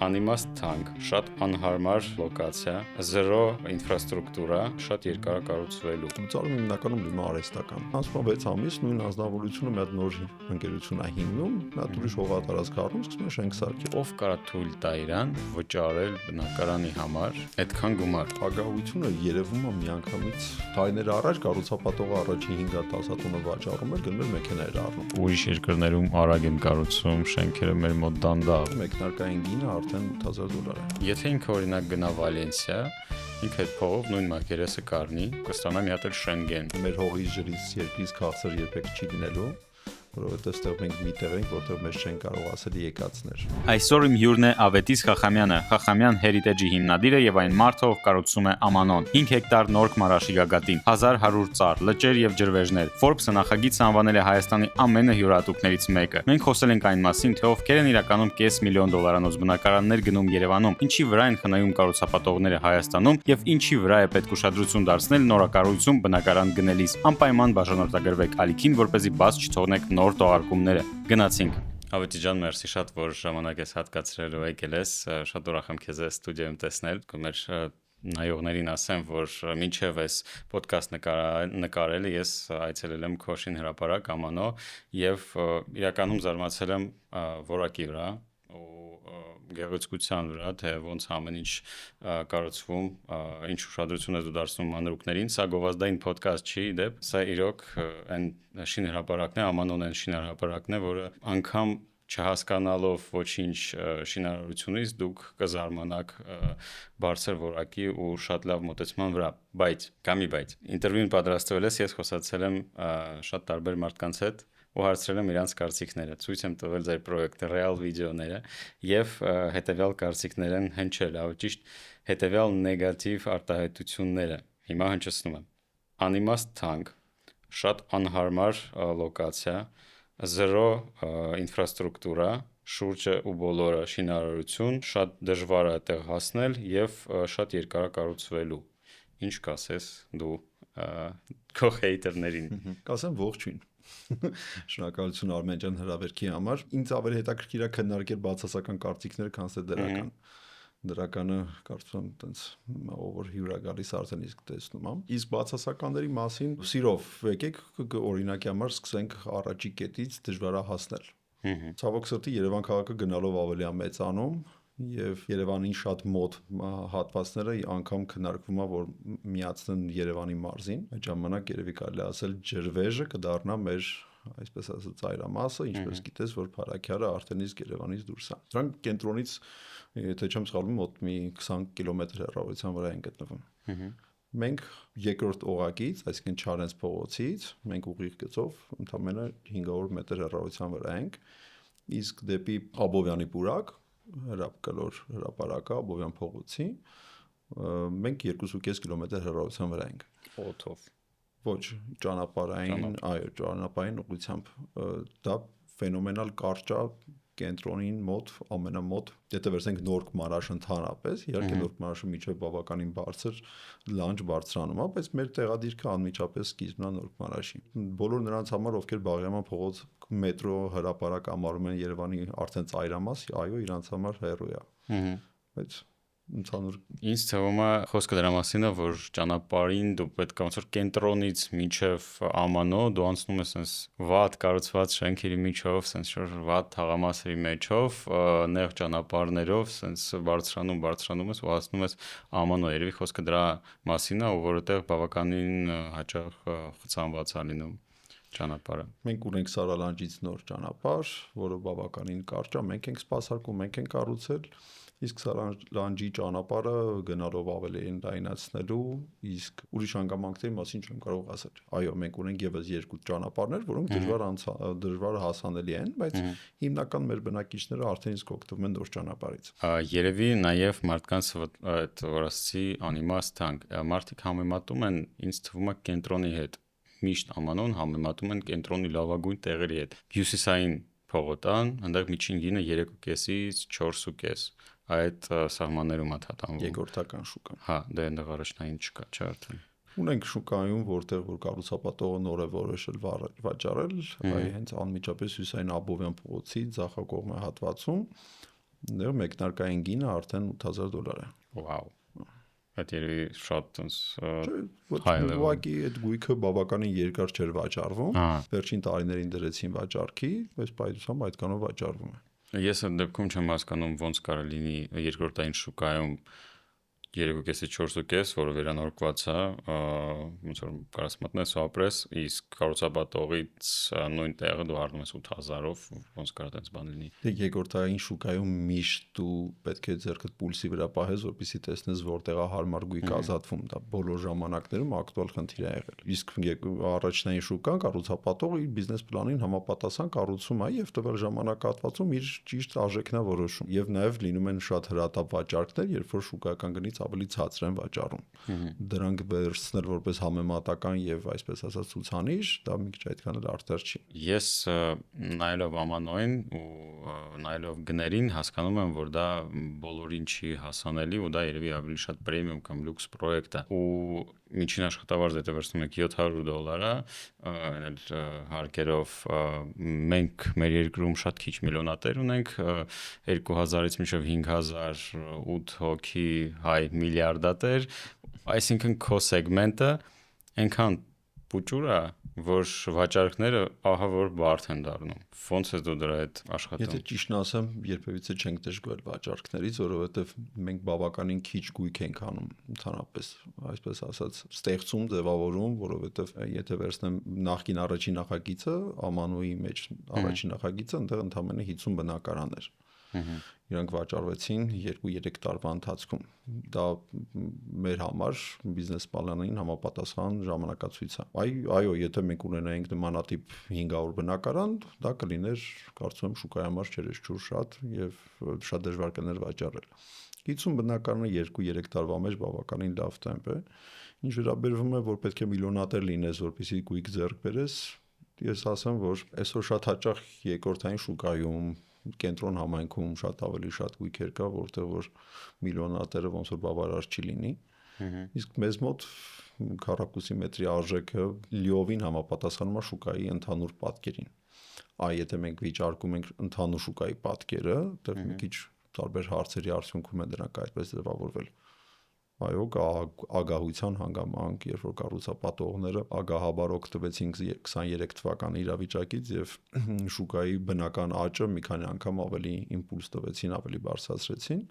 Անիմաստ թանկ, շատ անհարմար լոկացիա, զրո ինֆրաստրուկտուրա, շատ երկար կառուցվելու։ Ծառում հիմնականում դիմա արհեստական։ Անցնում 6 ամիս նույն անձնավորությունը մի հատ նոր ընկերություն է հիմնում, նա ուրիշ հողատարածք առնում, սկսում է շենք սարքել։ Ով կարա թույլ տա իրան վճարել բնակարանի համար այդքան գումար։ Ագահությունը երևում է միանգամից տարիներ առաջ կառուցապատողը առաջին 5-10 տոնը վաճառում էր, գնում էր մեքենա էր առնում։ Ուրիշ երկրներում արագ են կառուցում, շենքերը մեր մոտ դանդաղ։ Մեկնարկային գինը արդեն $8,000 է։ Եթե ինքը օրինակ գնա Վալենսիա, ինքը այդ փողով նույն մակերեսը կառնի, կստանա մի հատ էլ Շենգեն։ Մեր հողի ջրից երկրից քաղցր երբեք չի լինելու, որովհետև այստեղ մենք մի տեղ ենք, որտեղ մեզ չեն կարող ասել եկածներ։ Այսօր իմ հյուրն է Ավետիս Խախամյանը, Խախամյան Heritage-ի հիմնադիրը եւ այն մարդը, ով կառուցում է Ամանոն։ 5 հեկտար նորք Մարաշի գագաթին, 1100 ծառ, լճեր եւ ջրվեժներ։ Forbes-ը նախագիծը անվանել է Հայաստանի ամենահյուրատուկներից մեկը։ Մենք խոսել ենք այն մասին, թե ովքեր են իրականում $500,000 բնակարաններ գնում Երևանում, ինչի վրա են խնայում կառուցապատողները Հայաստանում եւ ինչի վրա է պետք ուշադրություն դարձնել նորակառույցում բնակարան գնելիս։ Անպայման բաժանորդագրվեք ալիքին, որպեսզի բաց չթողնեք նոր տողարկումները։ Գնացինք։ Ավետի ջան, մերսի շատ, որ ժամանակ ես հատկացրել ու եկել ես, շատ ուրախ եմ քեզ ստուդիոյում տեսնել։ Մեր նայողներին ասեմ, որ մինչև այս ոդկաստ նկարելը ես այցելել եմ Քոշին հրապարակ Ամանո եւ իրականում զարմացել եմ որակի վրա գեղեցկության վրա, թե ոնց ամեն ինչ կառուցվում, ինչ ուշադրություն է դարձնում մանրուքներին, սա գովազդային ոդկաստ չի, դեպ սա իրոք այն շինհրապարակն է, Ամանոն այն շինհրապարակն է, որը անգամ չհասկանալով ոչինչ շինարարությունից դուք կզարմանաք բարձր որակի ու շատ լավ մոտեցման վրա, բայց ինտերվյուն պատրաստվել ես խոսացել եմ շատ տարբեր մարդկանց հետ ու հարցրել եմ իրանց կարծիքները, ցույց եմ տվել ձեր պրոյեկտը, ռեալ վիդեոները եւ հետեւյալ կարծիքներ են հնչել, ճիշտ հետեւյալ նեգատիվ արտահայտությունները։ Հիմա հնչեցնում եմ. անիմաստ թանկ, շատ անհարմար լոկացիա, զրո ինֆրաստրուկտուրա, շուրջը ու բոլորը շինարարություն, շատ դժվար է այդտեղ հասնել եւ շատ երկար կառուցվելու։ Ինչ կասես դու քո հեյթերներին։ Կասեմ ողջույն։ Շնորհակալություն Արմեն ջան հրավերքի համար։ Ինձ ավելի հետաքրքիր է քննարկել բացասական կարծիքները, քան թե դրական։ Դրականը կարծում եմ տենց ով որ հյուր է գալիս արդեն իսկ տեսնում եմ։ Իսկ բացասականների մասին սիրով եկեք օրինակի համար սկսենք առաջի կետից դժվար է հասնել։ Ցավոք սրտի Երևան քաղաքը գնալով ավելի է մեծանում եւ Երևանին շատ մոտ հատվածները անգամ քննարկվում է որ միացնեն Երևանի մարզին։ Այդ ժամանակ երևի կարելի ասել ջրվեժը կդառնա մեր այսպես ասած ծայրամասը, ինչպես գիտես որ Փարաքյարը արդեն իսկ Երևանից դուրս է։ Դրանք կենտրոնից եթե չեմ սխալվում մոտ մի 20 կիլոմետր հեռավորության վրա են գտնվում։ Մենք երկրորդ օղակից, այսինքն Չարենց փողոցից, մենք ուղիղ գծով ընդամենը 500 մետր հեռավորության վրա ենք, իսկ դեպի Աբովյանի պուրակ հրապկալոր հրապարակը Աբովյան փողոցի մենք 2.5 կիլոմետր հեռավորության վրա ենք։ Օթով։ Ոչ, ճանապարհային, այո, ճանապարհային ուղղությամբ դա ֆենոմենալ կարճ է կենտրոնին մոտ ամենամոտ, եթե վերցնենք Նորք Մարաշ ընդհանրապես, իհարկե Նորք Մարաշը միջև բավականին բարձր լանջ բարձրանում է, բայց մեր տեղադիրքը անմիջապես սկիզբն է Նորք Մարաշի։ Բոլոր նրանց համար, ովքեր Բաղրամյան փողոց մետրո հրապարակ ամառում են Երևանի արդեն ծայրամաս, այո, իրանց համար հեռու է։ Բայց ընդհանուր ինձ թվում է խոսքը դրա մասին է, որ ճանապարհին դու պետք է ոնց որ կենտրոնից մինչև Ամանո դու անցնում ես sense վատ կառուցված շենքերի միջով, sense վատ թաղամասերի մեջով, նեղ ճանապարհներով, sense բարձրանում ես ու հասնում ես Ամանո։ Երևի խոսքը դրա մասին է, որովհետև բավականին հաճախ խցանված է լինում ճանապարհը։ Մենք ունենք Սարալանջից նոր ճանապարհ, որը բավականին կարճ է, մենք ենք սպասարկում, մենք ենք կառուցել, իսկ Սարալանջի ճանապարհը գնալով ավելի են լայնացնելու, իսկ ուրիշ հանգամանքների մասին չեմ կարող ասել։ Այո, մենք ունենք եւս երկու ճանապարհներ, որոնք դժվար հասանելի են, բայց հիմնական մեր բնակիչները արդեն իսկ օգտվում են նոր ճանապարհից։ Երևի նաեւ մարդկանց այդ որ ասացի անիմաստ թանկ, մարդիկ համեմատում են, ինձ թվում է կենտրոնի հետ միշտ Ամանոն համեմատում են կենտրոնի լավագույն տեղերի հետ։ Հյուսիսային փողոտան, այնտեղ միջին գինը 3.5-ից 4.5 այդ սահմաններում է թատանվում։ Երկրորդական շուկան։ Հա, դե այնտեղ առաջնային չկա, չէ՞ արդեն։ Ունենք շուկայում, որտեղ որ կառուցապատողը նոր է որոշել վաճառել, այ հենց անմիջապես հյուսային Աբովյան փողոցի ձախակողմի հատվածում Դեռ մեկնարկային գինը արդեն $8,000 է։ Wow։ Այդ երևի շատ Ոչ high level։ ուղղակի այդ գույքը բավականին երկար չէր վաճառվում։ Ահա։ Վերջին տարիներին դրեցին վաճառքի, բայց պայծությամբ այդքանով վաճառվում է։ Ես այդ դեպքում չեմ հասկանում ոնց կարող լինի երկրորդային շուկայում 3.5-4.5, որը վերանորոգված է, ոնց որ կարաս մտնես ու ապրես, իսկ կառուցապատողից նույն տեղը դու առնում ես 8,000-ով, ոնց կարող տենց բան լինի։ Դե երկրորդային շուկայում միշտ դու պետք է ձեռքդ պուլսի վրա պահես, որպեսզի տեսնես որտեղ է հարմար գույք ազատվում, դա բոլոր ժամանակներում ակտուալ խնդիր է եղել։ Իսկ առաջնային շուկան կառուցապատողը իր բիզնես պլանին համապատասխան կառուցում է եւ տվյալ ժամանակահատվածում իր ճիշտ արժեքն է որոշում։ Եվ նաեւ լինում են շատ հրատապ վաճառքներ, երբ որ շուկայական գնից ավելի ցածր են վաճառում։ Դրանք վերցնել որպես համեմատական եւ այսպես ասած ցուցանիշ, դա մի քիչ այդքան էլ արդար չի։ Ես նայելով ամանոյին ու նայելով գներին հասկանում եմ, որ դա բոլորին չի հասանելի ու դա երևի ավելի շատ պրեմիում կամ լյուքս պրոյեկտ է։ Ու միջին աշխատավարձ դե վերցնում եք $700, այն էլ հարկերով մենք մեր երկրում շատ քիչ միլիոնատեր ունենք, 2000-ից մինչև 5000 8 հոգի հայ միլիարդատեր, այսինքն քո սեգմենտը այնքան փուճուր է, որ վաճառքները ահա որ բարդ են դառնում։ Ոնց է դու դրա հետ աշխատում։ Եթե ճիշտն ասեմ, երբևիցե չենք դժգոհել վաճառքներից, որովհետև մենք բավականին քիչ գույք ենք անում ընդհանրապես, այսպես ասած, ստեղծում, ձևավորում, որովհետև եթե վերցնեմ նախկին առաջին նախագիծը, Ամանոյի մեջ առաջին նախագիծը, այնտեղ ընդամենը 50 բնակարան էր։ Իրանք վաճառվեցին 2-3 տարվա ընթացքում։ Դա մեր համար բիզնես պլանին համապատասխան ժամանակացույց է։ Այո, եթե մենք ունենայինք նմանատիպ 500 բնակարան, դա կլիներ, կարծում եմ, շուկայի համար չերեշչուր շատ եւ շատ դժվար կներ վաճառել։ 50 բնակարանը 2-3 տարվա մեջ բավականին լավ տեմպ է։ Ինչ վերաբերվում է, որ պետք է միլիոնատեր լինես, որպեսզի գույք ձեռք բերես, ես ասեմ, որ այսօր շատ հաճախ երկրորդային շուկայում կենտրոն համայնքում շատ ավելի շատ գույքեր կա, որտեղ որ միլիոնատերը ոնց որ բավարար չի լինի։ Իսկ մեզ մոտ քառակուսի մետրի արժեքը լիովին համապատասխանում է շուկայի ընդհանուր պատկերին։ Եթե մենք վիճարկում ենք ընդհանուր շուկայի պատկերը, դեռ մի քիչ տարբեր հարցերի արդյունքում է դրանք այդպես ձևավորվել։ Այո, ագահության հանգամանք, երբ որ կառուցապատողները ագահաբար օգտվեցին 23 թվականի իրավիճակից եւ շուկայի բնական աճը մի քանի անգամ ավելի իմպուլս տվեցին, ավելի բարձրացրեցին,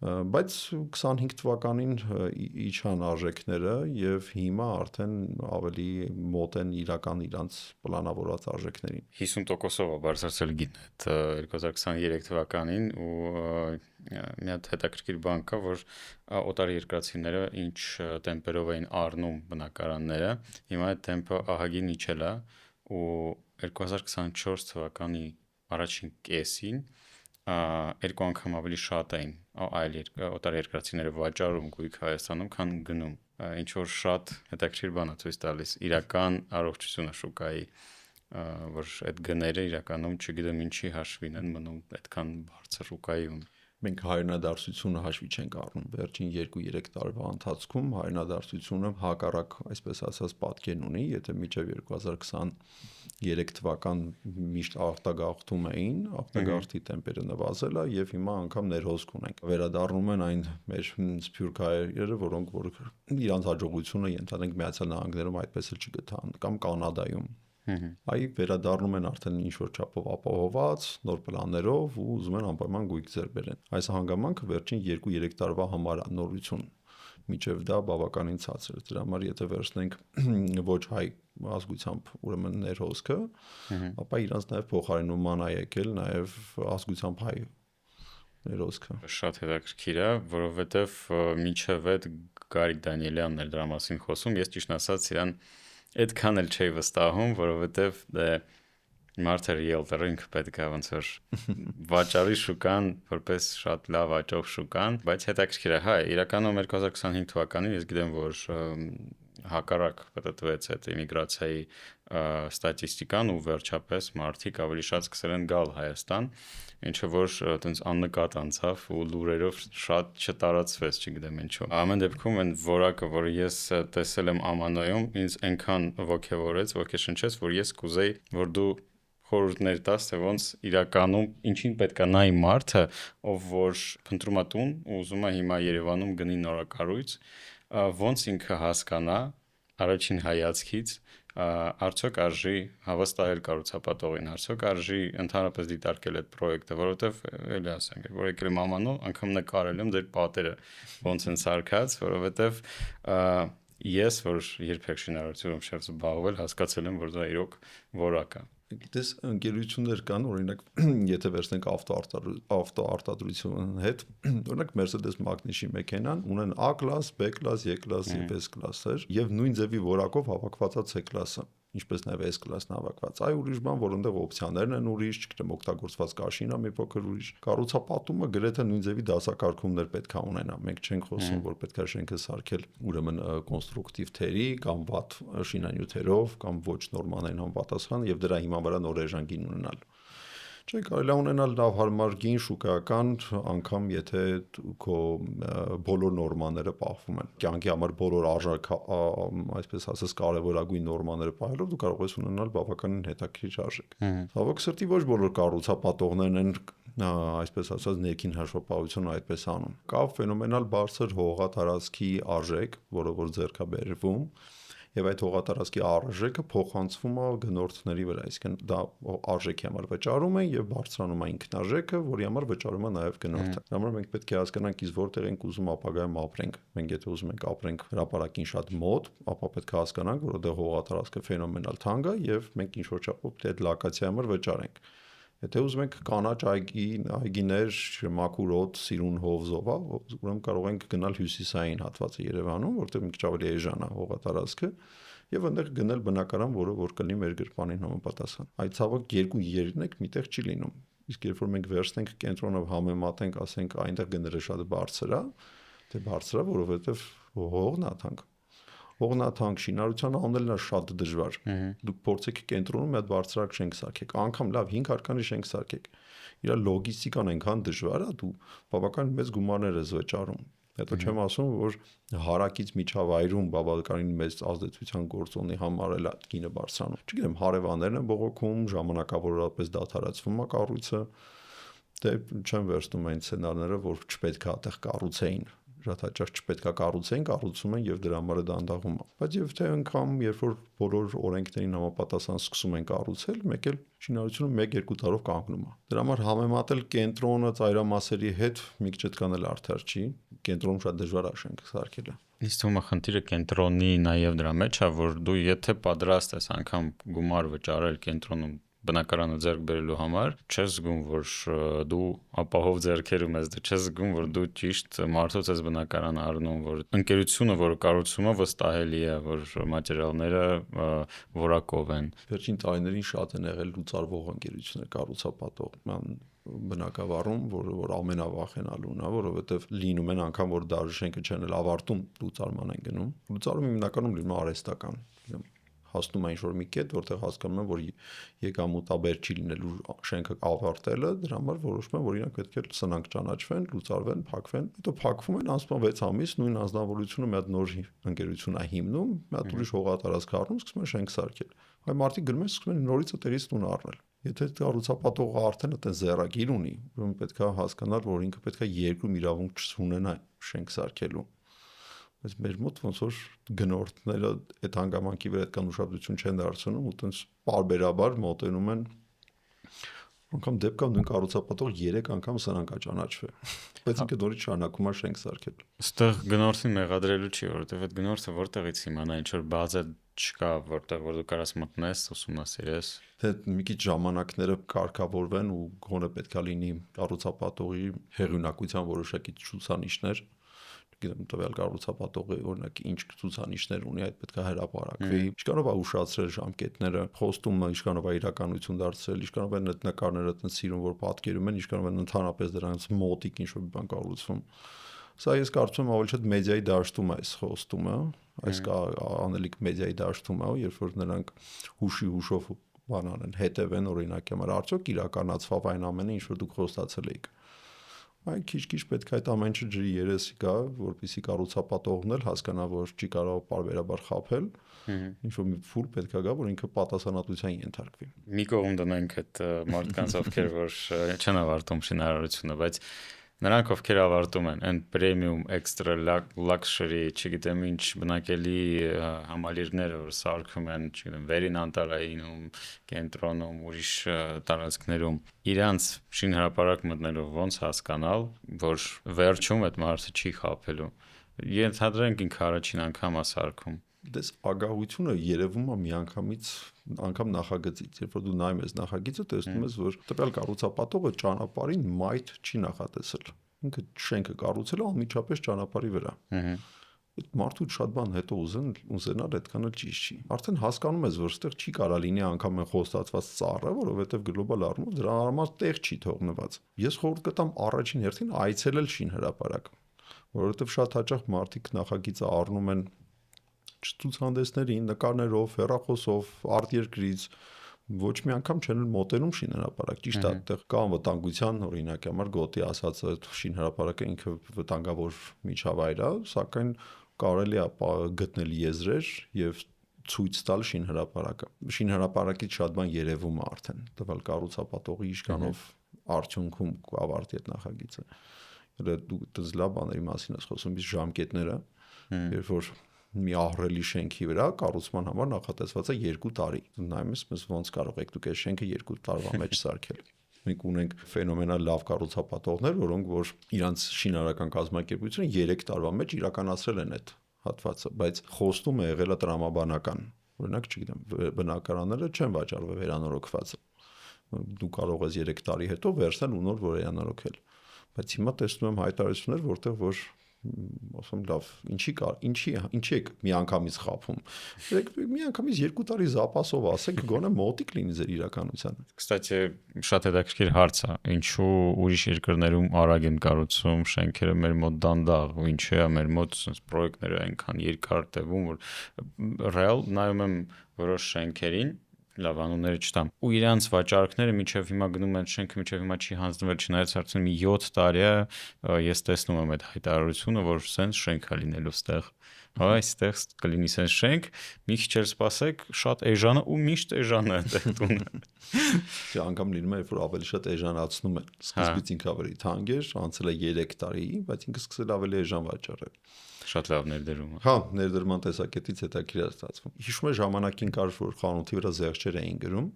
բայց 25 թվականին իջան արժեքները եւ հիմա արդեն ավելի մոտ են իրական իրանց պլանավորած արժեքներին։ 50%-ով է բարձրացել գինը այդ 2023 թվականին ու մի հատ հետաքրքիր բան կա, որ օտար երկրացիները ինչ տեմպերով էին առնում բնակարանները, հիմա այդ տեմպը ահագին իջել է ու 2024 թվականի առաջին կեսին երկու անգամ ավելի շատ էին այլ օտար երկրացիները վաճառում գույք Հայաստանում, քան գնում, ինչ որ շատ հետաքրքիր բան է ցույց տալիս իրական առողջությունը շուկայի, որ այդ գները իրականում չգիտեմ ինչի հաշվին են մնում այդքան բարձր շուկայում։ Մենք հայրենադարձությունը հաշվի չենք առնում վերջին 2-3 տարվա ընթացքում հայրենադարձությունը հակառակ, այսպես ասած, պատկերն ունի, եթե մինչև 2023 թվական միշտ արտագաղթում էին, արտագաղթի տեմպերը նվազել է եւ հիմա անգամ ներհոսք ունենք։ Վերադառնում են այն մեր սփյուռք հայերը, որոնք որ իրանց հաջողությունը ենթադրենք Միացյալ Նահանգներում այդպես էլ չգտան կամ Կանադայում։ Այ վերադառնում են արդեն ինչ որ չափով ապահոված, նոր պլաններով ու ուզում են անպայման գույք ձեռք բերեն։ Այս հանգամանքը վերջին 2-3 տարվա համար է նորություն։ Միջև դա բավականին ցածր է։ Դրա համար եթե վերցնենք ոչ հայ ազգությամբ ուրեմն ներհոսքը, ապա իրանց նաև փոխարինման է եկել նաև ազգությամբ հայ ներհոսքը։ Շատ հետաքրքիր է, որովհետև մինչև այդ Գարիկ Դանիելյանն էր դրա մասին խոսում, ես ճիշտ ասած իրան այդքան էլ չէի վստահում, որովհետև դե մարդը realtor-ը ինքը պետք է ոնց որ վաճառի շուկան որպես շատ լավ աճող շուկան, բայց հետաքրքիր է, հա, իրականում 2025 թվականին ես գիտեմ, որ հակառակ պատտվեց այդ իմիգրացիայի ստատիստիկան ու վերջապես մարդիկ ավելի շատ սկսել են գալ Հայաստան, ինչը որ այտենց աննկատ անցավ ու լուրերով շատ չտարածվեց, չգիտեմ ինչու։ Ամեն դեպքում այն որակը, որը ես տեսել եմ Ամանոյում, ինձ այնքան ոգևորեց, ոգեշնչեց, որ ես կուզեի, որ դու խորհուրդներ տաս, թե ոնց իրականում ինչին պետք է նայի մարդը, ով որ փնտրում է տուն ու ուզում է հիմա Երևանում գնի նորակառույց, ոնց ինքը հասկանա առաջին հայացքից արդյոք արժի հավաստահել կառուցապատողին, արդյոք արժի ընդհանրապես դիտարկել այդ պրոյեկտը, որովհետև էլի ասենք, որ եկել եմ ամանո, անգամ նկարել եմ ձեր պատերը ոնց են սարքած, որովհետև ես, որ երբեք շինարարությունով չեմ զբաղվել, հասկացել եմ, որ դա իրոք որակ է։ Գիտես, ընկերություններ կան, օրինակ, եթե վերցնենք ավտոարտադրության հետ, օրինակ Mercedes Magnus-ի մեքենան ունեն A կլաս, B կլաս, E կլաս եւ S կլասեր եւ նույն ձևի որակով հավաքված է C կլասը, ինչպես նաեւ S կլասն հավաքված։ Այ ուրիշ բան, որ այնտեղ օպցիաներն են ուրիշ, չգիտեմ, օգտագործված կաշինա մի փոքր ուրիշ։ Կառուցապատումը գրեթե նույն ձևի դասակարգումներ պետք է ունենա։ Մենք չենք խոսում, որ պետք է շենքը սարքել ուրեմն կոնստրուկտիվ թերի կամ վատ շինանյութերով կամ ոչ նորմանային համապատասխան եւ դրա հիման վրա նոր էժան գին ունենալ։ Չէ, կարելի է ունենալ լավ հարմար գին շուկայական, անգամ եթե քո բոլոր նորմաները պահվում են։ Կյանքի համար բոլոր արժեք, այսպես ասած, կարևորագույն նորմաները պահելով դու կարող ես ունենալ բավականին հետաքրքիր արժեք։ Ցավոք սրտի ոչ բոլոր կառուցապատողներն են այսպես ասած ներքին հաշվապահությունը այդպես անում։ Կա ֆենոմենալ բարձր հողատարածքի արժեք, որը որ ձեռք է բերվում, եւ այդ հողատարածքի արժեքը փոխանցվում է գնորդների վրա, այսինքն դա արժեքի համար վճարում են եւ բարձրանում է ինքնարժեքը, որի համար վճարում է նաեւ գնորդը։ Դա համար մենք պետք է հասկանանք, իսկ որտեղ ենք ուզում ապագայում ապրենք։ Մենք եթե ուզում ենք ապրենք հրապարակին շատ մոտ, ապա պետք է հասկանանք, որ այդտեղ հողատարածքը ֆենոմենալ թանկ է եւ մենք ինչ որ չափով այդ լոկացիայի համար վճարենք։ Եթե ուզում ենք կանաչ այգիներ, մաքուր օդ, սիրուն հով զովա, ուրեմն կարող ենք գնալ հյուսիսային հատվածը Երևանում, որտեղ մի քիչ ավելի էժան է հողատարածքը, եւ այնտեղ գնել բնակարան, որը որ կլինի մեր գրպանին համապատասխան։ Այդ ցավոք երկու երնեք միտեղ չի լինում։ Իսկ երբ որ մենք վերցնենք կենտրոնով համեմատենք, ասենք այնտեղ գները շատ բարձր է, թե բարձր է, որովհետեւ հողն է թանկ։ Հողնաթանկ շինարարության անելն է շատ դժվար։ Դուք փորձեք կենտրոնում մի հատ բարձրակ շենք սարքեք, անգամ լավ 5 հարկանի շենք սարքեք։ Իր լոգիստիկան այնքան դժվար է, դու բավական մեծ գումարներ ես վճարում։ Հետո չեմ ասում, որ հարակից միջավայրում բավականին մեծ ազդեցության գործոնի համար էլ գինը բարձրանում։ Չգիտեմ, հարևաններն են բողոքում, ժամանակավորապես դադարեցվում է կառույցը։ Դե չեմ վերցնում այն սցենարները, որ չպետք է այդտեղ կառուցեին։ Շատ հաճախ չպետք է կառուցեին, կառուցում են եւ դրա համար է դանդաղում։ Բայց եւ թե անգամ երբ որ բոլոր օրենքներին համապատասխան սկսում են կառուցել, մեկ էլ շինարարությունը 1-2 տարով կանգնում է։ Դրա համար համեմատել կենտրոնը ծայրամասերի հետ մի քիչ այդքան էլ արդար չի։ Կենտրոնում շատ դժվար է շենք սարքելը։ Իսկ թվում է խնդիրը կենտրոնի նաև դրա մեջ է, որ դու եթե պատրաստ ես անգամ գումար վճարել կենտրոնում բնակարանը ձեռք բերելու համար, չես զգում, որ դու ապահով ձեռքերում ես, չես զգում, որ դու ճիշտ մարդուց ես բնակարան առնում, որ ընկերությունը, որը կառուցում է, վստահելի է, որ մատերիալները որակով են։ Վերջին տարիներին շատ են եղել լուծարվող ընկերություններ, կառուցապատող բնակավարում, որ ամենավախենալուն է, որովհետև լինում են անգամ, որ դաժե շենքը չեն էլ ավարտում, լուծարման են գնում։ Լուծարումը հիմնականում լինում է արհեստական։ Հասնում է ինչ-որ մի կետ, որտեղ հասկանում են, որ եկամուտաբեր չի լինելու շենքը ավարտելը, դրա համար որոշում են, որ իրանք պետք է սնանք ճանաչվեն, լուծարվեն, փակվեն։ Հետո փակվում են, անցնում 6 ամիս, նույն անձնավորությունը մի հատ նոր ընկերություն է հիմնում, մի հատ ուրիշ հողատարածք առնում, սկսում են շենք սարքել։ Այ մարդիկ գնում են, սկսում են նորից այդտեղից տուն առնել։ Եթե կառուցապատողը արդեն այդտեղ զեռագիր ունի, ուրեմն պետք է հասկանալ, որ ինքը պետք է երկրում իրավունք չունենա շենք սարքելու։ Բայց մեր մոտ ոնց որ գնորդները այդ հանգամանքի վրա այդքան ուշադրություն չեն դարձնում ու տենց բարբերաբար մոտենում են անգամ դեպքով նույն կառուցապատող 3 անգամ սրանք ճանաչվել բայց ինքը դորից շարունակում է շենք սարքել Այստեղ գնորդին մեղադրելու չի որովհետև այդ գնորդը որտեղից իմանա ինչ որ բազա չկա որտեղ որ դու կարաս մտնես ուսումնասիրես թե մի քիչ ժամանակները կարգավորվեն ու գոնե պետքա լինի կառուցապատողի հեղինակության որոշակի ցուցանիշներ գիտեմ տվյալ կառուցապատողը օրինակ ինչ ցուցանիշներ ունի այդ պետքա հրապարակվի ինչքանով է ուշացրել ժամկետները խոստումը ինչքանով է իրականություն դարձրել ինչքանով են այդ նկարները այդպես սիրուն որ պատկերում են ինչքանով են ընդհանրապես դրանց մոտիկ ինչ որ բան կառուցվում սա ես կարծում եմ ավելի շատ մեդիայի դաշտում է այս խոստումը այս անելիք մեդիայի դաշտում է երբ որ նրանք հուշով բան անեն հետևեն օրինակի համար արդյոք իրականացվավ այն ամենը ինչ որ դուք խոստացել եք Այ քիչ-քիչ պետք է այդ ամեն ինչը ջրի երեսի գա, որպեսզի կառուցապատողն էլ հասկանա, որ չի կարող պարբերաբար խաբել։ Ինչ որ մի ֆուլ պետք է գա, որ ինքը պատասխանատվության ենթարկվի։ Մի կողմ դնենք այդ մարդկանց, ովքեր որ չեն ավարտում շինարարությունը, բայց նրանք ովքեր ավարտում են այն պրեմիում էքստրա լաքշերի, չգիտեմ ինչ բնակելի համալիրները, որ սարքում են, չգիտեմ, Վերին Անտարայինում, կենտրոնում, ուրիշ տարածքներում, իրանց շինհրապարակ մտնելով ոնց հասկանալ, որ վերջում այդ մարդը չի խաբելու։ Ենթադրենք ինքը առաջին անգամ է սարքում։ Դες ագահությունը երևում է միանգամից անգամ նախագծից, երբ որ դու նայում ես նախագիծը, տեսնում ես, որ տվյալ կառուցապատողը ճանապարհին մայթ չի նախատեսել։ Ինքը շենքը կառուցել է անմիջապես ճանապարհի վրա։ Այդ մարդու շատ բան հետո ուզենալ այդքանը ճիշտ չի։ Արդեն հասկանում ես, որ այդտեղ չի կարա լինի անգամ այն խոստացված ծառը, որովհետև գլոբալ առումով դրա համար տեղ չի թողնված։ Ես խորհուրդ կտամ առաջին հերթին այցելել շինհրապարակ, որովհետև շատ հաճախ մարդիկ նախագիծը առնում են ցուցահանդեսների, նկարներով, հեռախոսով, արտերկրից ոչ մի անգամ չեն մոտենում շինհրապարակ։ Ճիշտ է, այդտեղ կա անվտանգության օրինակի համար գոտի ասած այդ շինհրապարակը ինքը վտանգավոր միջավայր է, սակայն կարելի է գտնել եզրեր եւ ցույց տալ շինհրապարակը։ Շինհրապարակից շատ բան երևում է արդեն, տվյալ կառուցապատողի իշկանով արդյունքում ավարտի այդ նախագիծը։ Դու դες լավ բաների մասին ես խոսում, իսկ ժամկետները, երբ որ մի ահռելի շենքի վրա կառուցման համար նախատեսված է 2 տարի։ Նայում ես ոնց կարող եք դուք այս շենքը 2 տարվա մեջ սարքել։ Մենք ունենք ֆենոմենալ լավ կառուցապատողներ, որոնք որ իրանց շինարարական կազմակերպությունը 3 տարվա մեջ իրականացրել են այդ հատվածը, բայց խոստումը եղել է տրամաբանական։ Օրինակ, չգիտեմ, բնակարանները չեն վաճառվել վերանորոգված։ Դու կարող ես 3 տարի հետո վերցնել ու նոր վերանորոգել։ Բայց հիմա տեսնում եմ հայտարարություններ, որտեղ որ ասում լավ, ինչի եք միանգամից խափում։ Միանգամից 2 տարի զապասով ասեք, գոնե մոտիկ լինի ձեր իրականությանը։ Կստати, շատ հետաքրքիր հարց է, ինչու ուրիշ երկրներում արագ են կառուցում շենքերը, մեր մոտ դանդաղ, ու ինչու է մեր մոտ sense պրոյեկտները այնքան երկար տևում, որ ռեալ նայում եմ որոշ շենքերին, լավ անունները չտամ, ու իրանց վաճառքները մինչև հիմա գնում են շենքը մինչև հիմա չի հանձնվել, չնայած արդեն մի 7 տարի է ես տեսնում եմ այդ հայտարարությունը, որ sense շենք է լինելու ստեղ։ Այստեղ կլինի sense շենք, մի քիչ էլ սպասեք, շատ էժանը ու միշտ էժանը է այդտեղ տունը։ Չէ, անգամ լինում է, որ ավելի շատ էժանացնում են։ Սկզբից ինքը ավելի թանկ էր, անցել է 3 տարի, բայց ինքը սկսել ավելի էժան վաճառել։ Շատ լավ ներդրում է։ Հա, ներդրման տեսակետից հետաքրքիր է ստացվում։ Հիշում եմ ժամանակին կար, որ խանութի վրա զեղչեր էին գրում,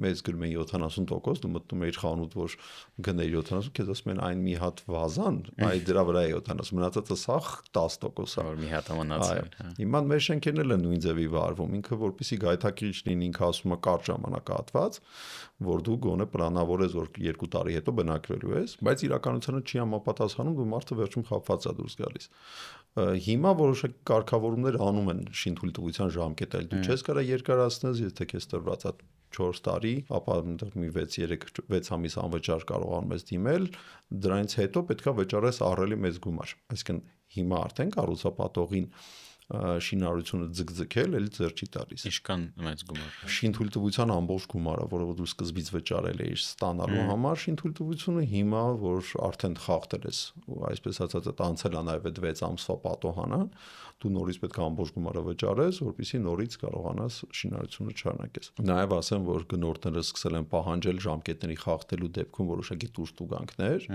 մեծ գրում են 70%, դու մտնում էիր խանութ, որ գներ 70, քեզ ասում են այն մի հատ վազան, այ դրա վրա է 70, մնացածը սախ 10% է։ Որ մի հատ մնացել։ Հիմա մեր շենքերն էլ են նույն ձևի վարվում, ինքը որպեսի գայթակղիչ լինի, ինքը ասում է կարճ ժամանակահատված, որ դու գոնե պլանավոր ես, որ 2 տարի հետո բնակվելու ես, բայց իրականությանը չի համապատասխանում, դու մարդը վերջում խաբված է դուրս գալիս։ Հիմա որոշակի կարգավորումներ անում են շինթույլտվության ժամկետը, դու չես կարա երկարացնես, եթե քեզ տրված է 4 տարի, ապա այնտեղ մի 6 ամիս անվճար կարողանում ես դիմել, դրանից հետո պետքա վճարես ահռելի մեծ գումար։ Այսինքն հիմա արդեն կառուցապատողին շինարարությունը ձգձգել, էլի ձեռ չի տալիս։ Ինչքան մեծ գումար։ Շինթույլտվության ամբողջ գումարը, որը դու սկզբից վճարել էիր ստանալու համար, շինթույլտվությունը հիմա որ արդեն խախտել ես, ու այսպես ասած այդ անցել է նաև այդ 6 ամսվա պատոհանը, դու նորից պետք է ամբողջ գումարը վճարես, որպեսզի նորից կարողանաս շինարարությունը շարունակես։ Նաև ասեմ, որ գնորդները սկսել են պահանջել ժամկետների խախտելու դեպքում որոշակի տուժտուգանքներ,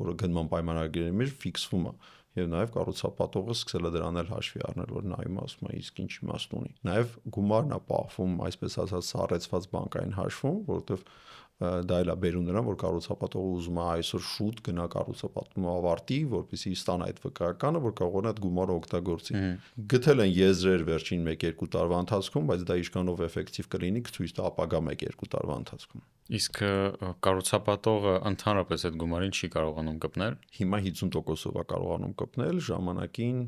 որը գնման պայմանագրերի մեջ ֆիքսվում է։ Եվ նաև կառուցապատողը սկսել է դրան էլ հաշվի առնել, որ նայում ասում է իսկ ինչ իմաստ ունի։ Նաև գումարն է պահվում, այսպես ասած, սառեցված բանկային հաշվում, որովհետև դա էլ է բերում նրան, որ կառուցապատողը ուզում է այսօր շուտ գնա կառուցապատումը ավարտի, որպեսզի ստանա այդ վկայականը, որ կարողանա այդ գումարը օգտագործի։ Գտել են եզրեր վերջին 1-2 տարվա ընթացքում, բայց դա ինչքանով էֆեկտիվ կլինի, կցույց տա ապագա 1-2 տարվա ընթացքում։ Իսկ կառուցապատողը ընդհանրապես այդ գումարին չի կարողանում կպնել։ Հիմա 50%-ով է կարողանում կպնել, ժամանակին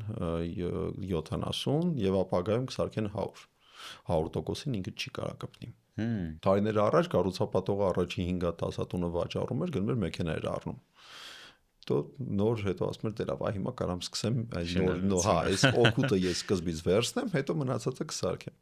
70 եւ ապագայում կսարքեն 100։ 100%-ին ինքը չի կարող կպնի։ Տարիներ առաջ կառուցապատողը առաջի 5-10 տունը վաճառում էր, գնում էր մեքենա էր առնում։ Դո նոր հետո ասում էր դե լավ, հիմա կարամ սկսեմ այս նոր, այս օգուտը ես սկզբից վերցնեմ, հետո մնացածը կսարքեմ։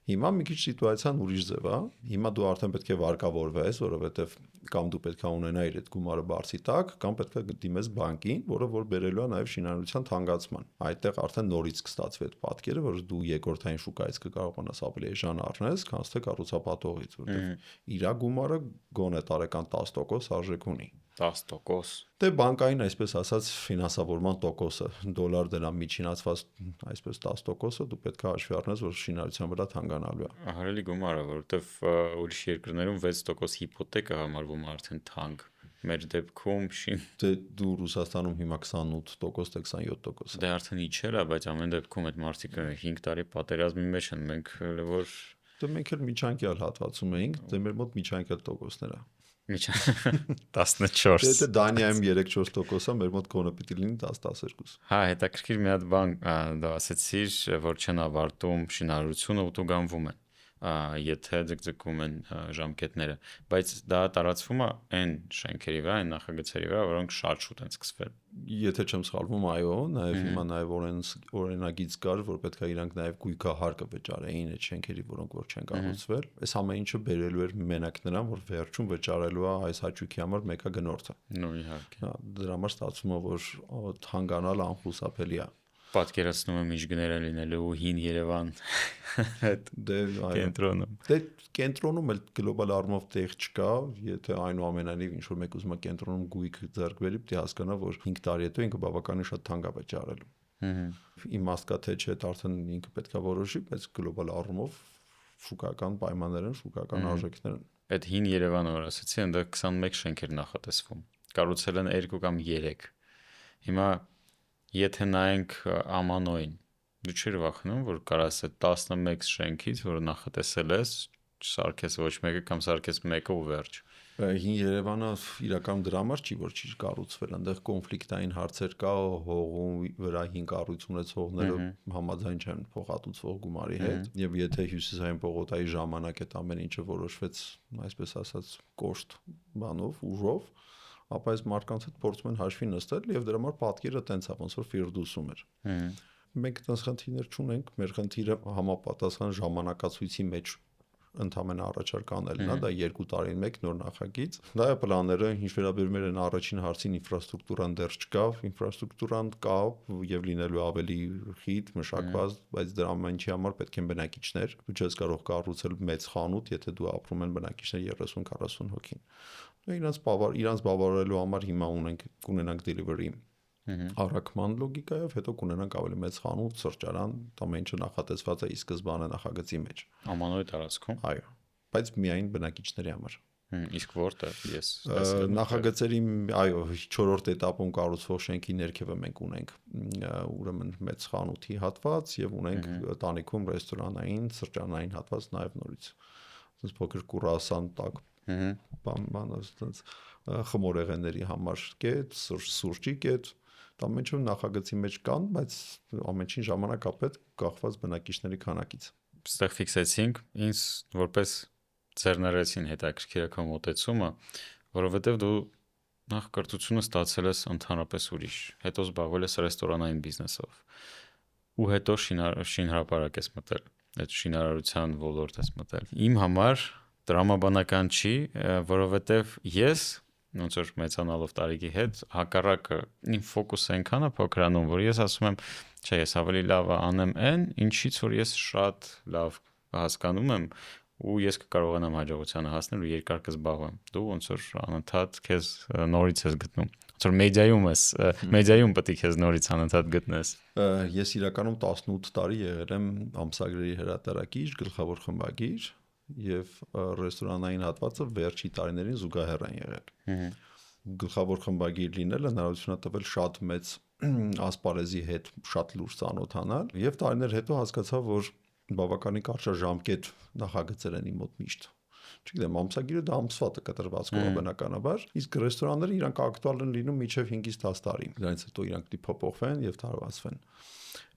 Հիմա մի քիչ սիտուացիան ուրիշ ձև է։ Հիմա դու արդեն պետք է վարկավորվես, որովհետև կամ դու պետք է ունենայիր այդ գումարը բարձի տակ, կամ պետք է դիմես բանկին, որը որ բերելու է նաև շինարարության թանկացման։ Այդտեղ արդեն նորից կստացվի այդ պատկերը, որ դու երկրորդային շուկայից կկարողանաս ավելի էժան առնես, քան թե կառուցապատողից, որովհետև իր գումարը գոնե տարեկան 10% արժեք ունի։ 10%։ Դե բանկային, այսպես ասած, ֆինանսավորման տոկոսը, դոլար դրամ միջինացված այսպես 10%-ը դու պետք է հաշվի առնես, որ շինարարության վրա թանկանալու է։ Ահարելի գումար է, որովհետև ուրիշ երկրներում 6% հիպոթեկա համարվում է արդեն թանկ։ Մեր դեպքում Դե դու Ռուսաստանում հիմա 28%, 27%։ Դե արդեն իջել է, բայց ամեն դեպքում այդ մարդիկ 5 տարի պատերազմի մեջ են, մենք որ Դե մենք էլ միջանկյալ հատվածում էինք, դե մեր մոտ միջանկյալ տոկոսներ է։ 14։ Դե Դանիայում 3-4%-ը, մեր մոտ գոնե պիտի լինի 10-12։ Հա, հետաքրքիր մի հատ բան դա ասեցիր, որ չեն ավարտում շինարարությունը ու տուգանվում են, եթե ձգձգում են ժամկետները, բայց դա տարածվում է այն շենքերի վրա, այն նախագծերի վրա, որոնք շատ շուտ են սկսվել։ Եթե չեմ սխալվում, այո, նաև հիմա նաև օրենագիծ կար, որ պետք է իրանք նաև գույքահարկը վճարեին այդ շենքերի, որոնք որ չեն կառուցվել։ Այս ամեն ինչը բերելու էր մենակ նրան, որ վերջում վճարելու է այս հաճույքի համար մեկը գնորդը։ Նո, իհարկե։ Դրա համար ստացվում է, որ թանկանալը անխուսափելի է։ Պատկերացնում եմ միջգները լինելու հին Երևան Դե այո։ կենտրոնում։ Դե կենտրոնում էլ գլոբալ առումով տեղ չկա, եթե այնուամենայնիվ ինչ որ մեկ ուզում է կենտրոնում գույք ձեռք բերի, պետք է հասկանա, որ 5 տարի հետո ինքը բավականին շատ թանկ է վճարելու։ Իմաստ կա թե չէ, արդեն ինքը պետք է որոշի, բայց գլոբալ առումով շուկական պայմաններ են, շուկական արժեքներ են։ Այդ հին Երևանը, որ ասացի, այնտեղ 21 շենքեր նախատեսվում։ Կառուցել են 2 կամ 3։ Հիմա եթե նայենք Ամանոյին, դու չես վախենում, որ կարաս այդ 11 շենքից, որ նախատեսել ես, սարքես ոչ մեկը կամ սարքես մեկը ու վերջ։ Հին Երևանը իրականում դրա համար չի, որ չի կառուցվել, այնտեղ կոնֆլիկտային հարցեր կա, հողի վրա հին կառույց ունեցողները համաձայն չեն փոխհատուցվող գումարի հետ, եւ եթե հյուսիսային պողոտայի ժամանակ այդ ամեն ինչը որոշվեց, այսպես ասած, կոշտ բանով, ուժով, ապա այս մարդկանց հետ փորձում են հաշվի նստել եւ դրա համար պատկերը տենց է, ոնց որ Ֆիրդուսում էր։ Մենք այդպես խնդիրներ չունենք, մեր խնդիրը համապատասխան ժամանակացույցի մեջ ընդհանրապես առաջարկ անելն է, դա 2 տարին մեկ նոր նախագիծ։ Դա է պլանները, ինչ վերաբերում են առաջին հարցին, ինֆրաստրուկտուրան դեռ չկա, ինֆրաստրուկտուրան կա եւ լինելու ավելի խիտ, մշակված, բայց դրա ամենի համար պետք են բնակիչներ։ Դու չես կարող կառուցել մեծ խանութ, եթե դու ապրում են բնակիչներ 30-40 հոգին։ Իրանց բավարարելու համար հիմա կունենանք delivery առաքման լոգիկայով, հետո կունենանք ավելի մեծ խանութ, սրճարան, ամեն ինչը նախատեսված է ի սկզբանե նախագծի մեջ։ Ամանոյի տարածքում։ Այո, բայց միայն բնակիչների համար։ Իսկ որտեղ ես նախագծերի, այո, 4-րդ этаպում կառուցվող շենքի ներքևը մենք ունենք ուրեմն մեծ խանութի հատված եւ ունենք տանիքում ռեստորանային, սրճարանային հատված նաեւ նորից։ Այսպես փոքր կուրասան տակ բանը, այսպես խմորեղենների համար կետ, սուրճի կետ, դա ամեն ինչը նախագծի մեջ կան, բայց ամեն ինչին ժամանակ ապետ կախված բնակիչների քանակից։ Ստեղ ֆիքսեցինք, ինձ որպես ձեռներեցին հետաքրքիր է մոտեցումը, որովհետև դու նախ կրթությունը ստացել ես ընդհանրապես ուրիշ, հետո զբաղվել ես ռեստորանային բիզնեսով ու հետո շինհրապարակ ես մտել, այդ շինարարության ոլորտ ես մտել։ Իմ համար տրամաբանական չի, որովհետև ես ոնց որ մեծանալով տարիքի հետ հակառակը իմ ֆոկուսը այնքան է փոքրանում, որ ես ասում եմ, չէ, ես ավելի լավ անեմ այն, ինչից որ ես շատ լավ հասկանում եմ ու ես կկարողանամ հաջողությանը հասնել ու երկար կզբաղվեմ։ Դու ոնց որ անընդհատ քեզ նորից ես գտնում։ Ոնց որ մեդիայում պետք է քեզ նորից անընդհատ գտնես։ Ես իրականում 18 տարի եղել եմ ամսագրերի հրատարակիչ, գլխավոր խմբագիր եւ ռեստորանային հատվածը վերջի տարիներին զուգահեռ են եղել։ Գլխավոր խմբագիր լինելը հնարավորություն է տվել շատ մեծ ասպարեզի հետ շատ լուրջ ծանոթանալ եւ տարիներ հետո հասկացա, որ բավականին կարճաժամկետ նախագծեր են իմ մոտ միշտ։ Չգիտեմ, ամսագիրը դա ամսվա կտրվածքով է բնականաբար, իսկ ռեստորանները իրանք ակտուալ են լինում մինչև 5-ից 10 տարի։ Դրանից հետո իրանք դի փոփոխվեն եւ տարվացվեն։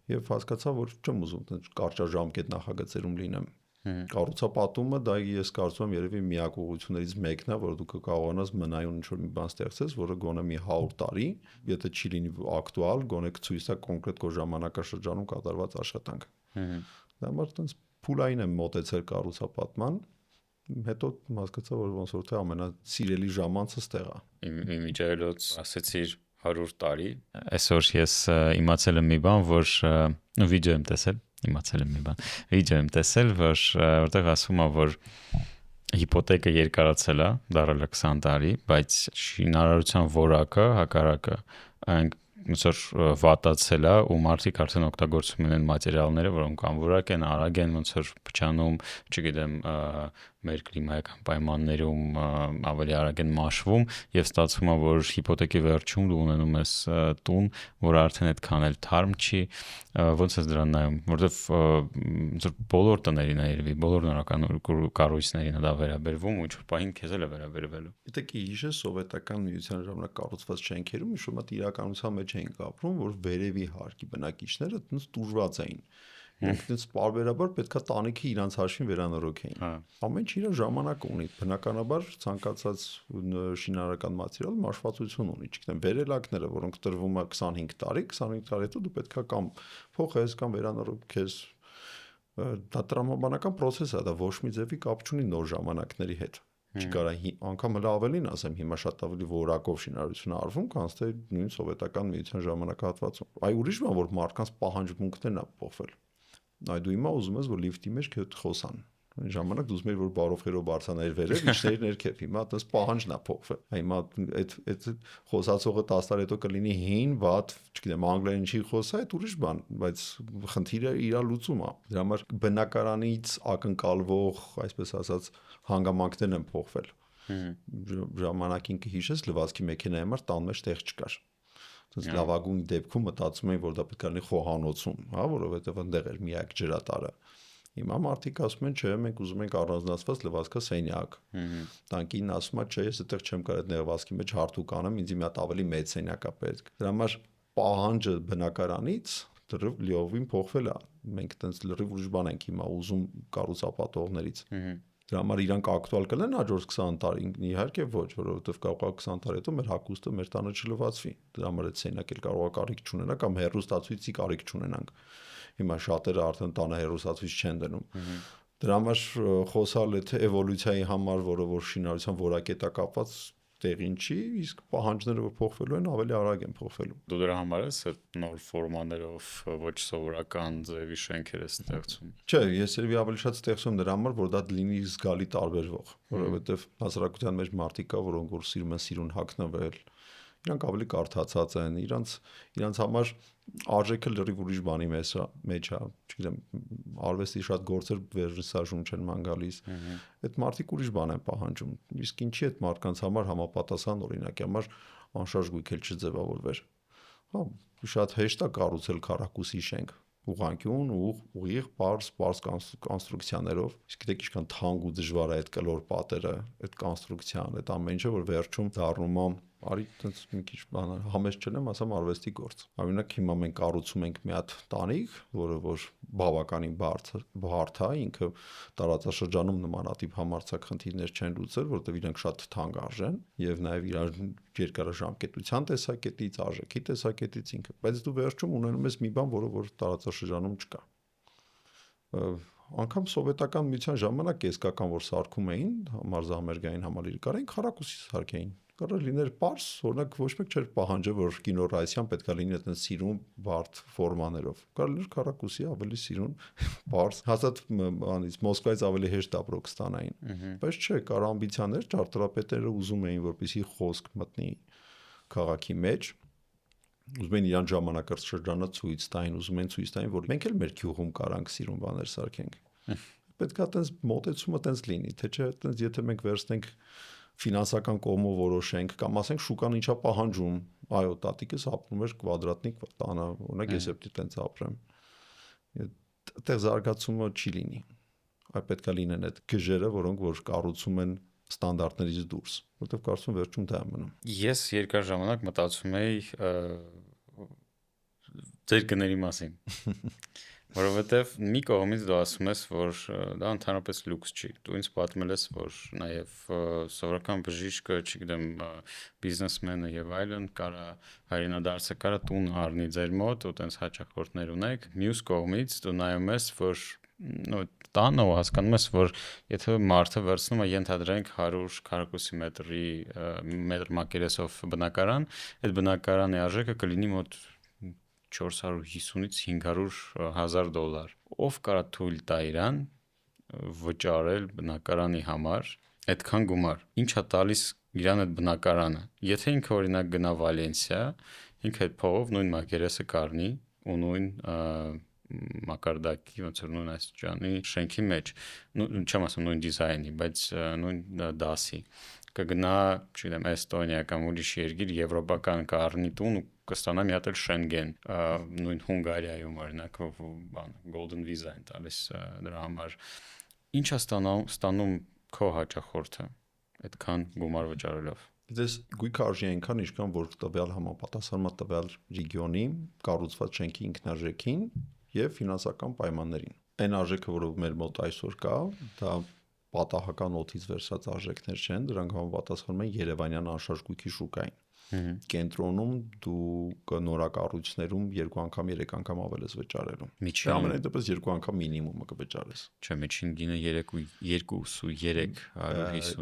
Եվ հասկացա, որ չեմ ուզում կարճաժամկետ նախագծերում լինեմ։ Կառուցապատումը դա ես կարծում եմ երևի միակ ուղղություններից մեկն է, որ դու կկարողանաս մնայուն ինչ-որ մի բան ստեղծես, որը գոնե մի 100 տարի, եթե չի լինի ակտուալ, գոնե կցույց տա կոնկրետ քո ժամանակաշրջանում կատարված աշխատանք։ Դա համար տենց փուլային եմ մոտեցել կառուցապատման, հետո հասկացա, որ ոնց որ թե ամենասիրելի ժամանցը ստեղ է։ Իմիջիայլոց ասեցիր 100 տարի։ Այսօր ես իմացել եմ մի բան, որ վիդեո եմ տեսել, վիդեո եմ տեսել, որտեղ ասում է, որ հիպոթեկը երկարացել է, դարել է 20 տարի, բայց շինարարության որակը հակառակը այն ոնց որ վատացել է ու մարդիկ արդեն օգտագործում են մատերիալները, որոնք անորակ են, արագ են, ոնց որ փչանում, չգիտեմ, մեր կլիմայական պայմաններում ավելի արագ են մաշվում եւ ստացվում է, որ հիպոթեկի վերջում դու ունենում ես տուն, որը արդեն այդքան էլ թարմ չի, ոնց է դրան նայում, որովհետեւ բոլոր տներին է երևի, բոլոր նորական կառույցներին դա վերաբերվում ու ինչ-որ պահին քեզ էլ է վերաբերվելու։ Գիտեք, հիշես սովետական միության ժամանակ կառուցված շենքերում ինչ-որ մոտ իրականության մեջ էին ապրում, որ վերևի հարկի բնակիչները տենց տուժված էին։ Ինքնից պարբերաբար պետքա տանիքը իրանց հաշվին վերանորոգեին։ Ամեն ինչ իր ժամանակը ունի։ Բնականաբար ցանկացած շինարարական մատերիալ մաշվածություն ունի, չգիտեմ, վերելակները, որոնք տրվում է 25 տարի, 25 տարի հետո դու պետքա կամ փոխես կամ վերանորոգես։ Դա տրամաբանական process է, դա ոչ մի ձևի կապ չունի նոր ժամանակների հետ։ Չկարա անգամ հələ ավելին ասեմ, հիմա շատ ավելի որակով շինարարություն արվում, քան թե նույն սովետական միության ժամանակահատվածում։ Այ ուրիշ բան, որ մարդկանց պահանջմունքներն է փոխվել։ Այ դու հիմա ուզում ես, որ լիֆտի մեջ քեզ խոսան։ Այն ժամանակ դու ուզում ես, որ բարովխերով բարձրանայր վերև, իջներ ներքև։ Հիմա այդպես պահանջն է փոխվել։ Հիմա այդ խոսացողը 10 տարի հետո կլինի հին, վատ, չգիտեմ, անգլերեն չի խոսա, այդ ուրիշ բան, բայց խնդիրը իր լուծում է։ Դրա համար բնակարանից ակնկալվող, այսպես ասած, հանգամանքներն են փոխվել։ Ժամանակին կհիշես լվացքի մեքենայի համար տան մեջ տեղ չկար։ Դες լավագույն դեպքում մտածում էին, որ դա պետք է լինի խոհանոցում, հա, որովհետև այնտեղ էր միակ ջրատարը։ Հիմա մարդիկ ասում են, չէ, մենք ուզում ենք առանձնացված լվացքը սենյակ։ Տանկին ասում է, չէ, ես այդտեղ չեմ կարող այդ լվացքի մեջ հարթուկ անեմ, ինձ մի հատ ավելի մեծ սենյակ է պետք։ Դրա համար պահանջը բնակարանից լրիվ լիովին փոխվել է։ Մենք այտենց լրիվ ուրիշ բան ենք հիմա ուզում կառուցապատողներից։ Դրա համար իրանք ակտուալ կլինեն հաջորդ 20 տարին, իհարկե ոչ, որովհետև կարող է 20 տարի հետո մեր հագուստը մեր տանը չլվացվի։ Դրա համար այդ սենյակը կարող է կարիք չունենա կամ հեռուստացույցի կարիք չունենանք։ Հիմա շատերը արդեն տանը հեռուստացույց չեն դնում։ Դրա համար խոսալ այդ էվոլյուցիայի համար, որը որ շինարարության որակետա կապված տեղին չի, իսկ պահանջները որ փոխվելու են, ավելի արագ են փոխվելու։ Դու դրա համար ես այդ նոր ֆորմաներով ոչ սովորական ձևի շենքեր ես ստեղծում։ Չէ, ես երևի ավելի շատ ստեղծում դրա համար, որ դա լինի զգալի տարբերվող, որովհետև հասարակության մեջ մարդիկ կա, որոնք որ սիրում են սիրուն հագնվել, իրանք ավելի կարդացած են, իրանց համար արժեքը լրիվ ուրիշ բանի մեջ է, չգիտեմ, արվեստի շատ գործեր վերսաժում չեն ման գալիս։ Այդ մարդիկ ուրիշ բան են պահանջում։ Իսկ ինչի այդ մարդկանց համար համապատասխան օրինակի համար անշարժ գույք էլ չձևավորվեր։ Հա, շատ հեշտ է կառուցել քառակուսի շենք, ուղղանկյուն, ուղիղ, պարզ կոնստրուկցիաներով։ Իսկ գիտեք ինչքան թանկ ու դժվար է այդ կլոր պատերը, այդ կոնստրուկցիան, այդ ամեն ինչը, որ վերջում դառնում է արի այդպես մի քիչ բան համեստ չնեմ, ասեմ արվեստի գործ։ Օրինակ հիմա մենք կառուցում ենք մի հատ տանիք, որը որ բավականին բարդ է, ինքը տարածաշրջանում նմանատիպ համարձակ խնդիրներ չեն լուծել, որովհետև իրենք շատ թանկ արժեն եւ նաեւ իրար երկարաժամկետության տեսակետից, արժեքի տեսակետից ինքը, բայց դու վերջում ունենում ես մի բան, որը որ տարածաշրջանում չկա։ Անկամ սովետական միության ժամանակ կեսկական որ սարքում էին մարզահամերգային համալիրկարային քառակուսի սարքեին։ Կարող լիներ պարս, օրինակ ոչ մեկ չէր պահանջը, որ կինոռայսյան պետք է լինի այդպես սիրուն բարդ ֆորմաներով։ Կարող լիներ քառակուսի ավելի սիրուն պարս, հաստատ բանից Մոսկվայից ավելի հեշտ ապրոք ստանային։ Բայց չէ, կար ամբիցիաներ, ճարտարապետները ուզում էին, որպեսզի խոսք մտնի քաղաքի մեջ։ Ուզում են իրան ժամանակաշրջանը ցույց տային, ուզում են ցույց տային, որ մենք էլ մեր գյուղում կարանք սիրուն բաներ սարքենք։ Պետք է այտենց մոտեցումը այտենց լինի, թե չէ, այտենց եթե մենք վերցնենք ֆինանսական կողմով որոշենք կամ ասենք շուկան ինչա պահանջում, այո, տատիկս ապրում էր կվադրատնիկ տանը, օրինակ ես էպտի տենց ապրեմ։ Այդտեղ զարգացումը չի լինի։ Այ պետք է լինեն այդ գժերը, որոնք որ կառուցում են ստանդարտներից դուրս, որովհետև կարծում վերջում դա է մնում։ Ես երկար ժամանակ մտածում էի ձեր գների մասին։ Որովհետև մի կողմից դու ասում ես, որ դա ընդհանրապես լյուքս չի։ Դու ինձ պատմել ես, որ նաև սովորական բժիշկը, չգիտեմ, բիզնեսմենը եւ այլն կարա հայրենադարձը կարա տուն առնի ձեր մոտ ու տենց հաճախորդներ ունեք։ Մյուս կողմից դու նայում ես, որ տանը ու հասկանում ես, որ եթե մարդը վերցնում է ենթադրենք 100 քառակուսի մետր մակերեսով բնակարան, այդ բնակարանի արժեքը կլինի մոտ 450-ից 500 $1,000։ Ով կարա թույլ տա իրան վճարել բնակարանի համար այդքան գումար։ Ինչա տալիս իրան այդ բնակարանը։ Եթե ինքը օրինակ գնա Վալենսիա, ինքը այդ փողով նույն մակերեսը կառնի ու նույն մակարդակի ոնց որ նույն աստիճանի շենքի մեջ, չեմ ասում նույն դիզայնի, բայց նույն դասի կգնա, չգիտեմ, Էստոնիա կամ ուրիշ երկիր եվրոպական կառնի տուն ու կստանա մի հատ էլ Շենգեն, նույն Հունգարիայում օրինակ Golden Visa են տալիս դրա համար։ Ինչա ստանում քո հաճախորդը այդքան գումար վճարելով։ Դες գույքը արժի այնքան, ինչքան որ տվյալ համապատասխանում է տվյալ ռեգիոնի կառուցված շենքի ինքնարժեքին եւ ֆինանսական պայմաններին։ Այն արժեքը, որը մեր մոտ այսօր կա, դա պատահական օդից վերցած արժեքներ չեն, դրանք համապատասխանում են Երևանյան անշարժ գույքի շուկային։ Կենտրոնում դու նորակառույցներում 2 անգամ 3 անգամ ավել ես վճարելու։ Ամենայն դեպս 2 անգամ մինիմումը կվճարես։ Չէ, միջին գինը 3.250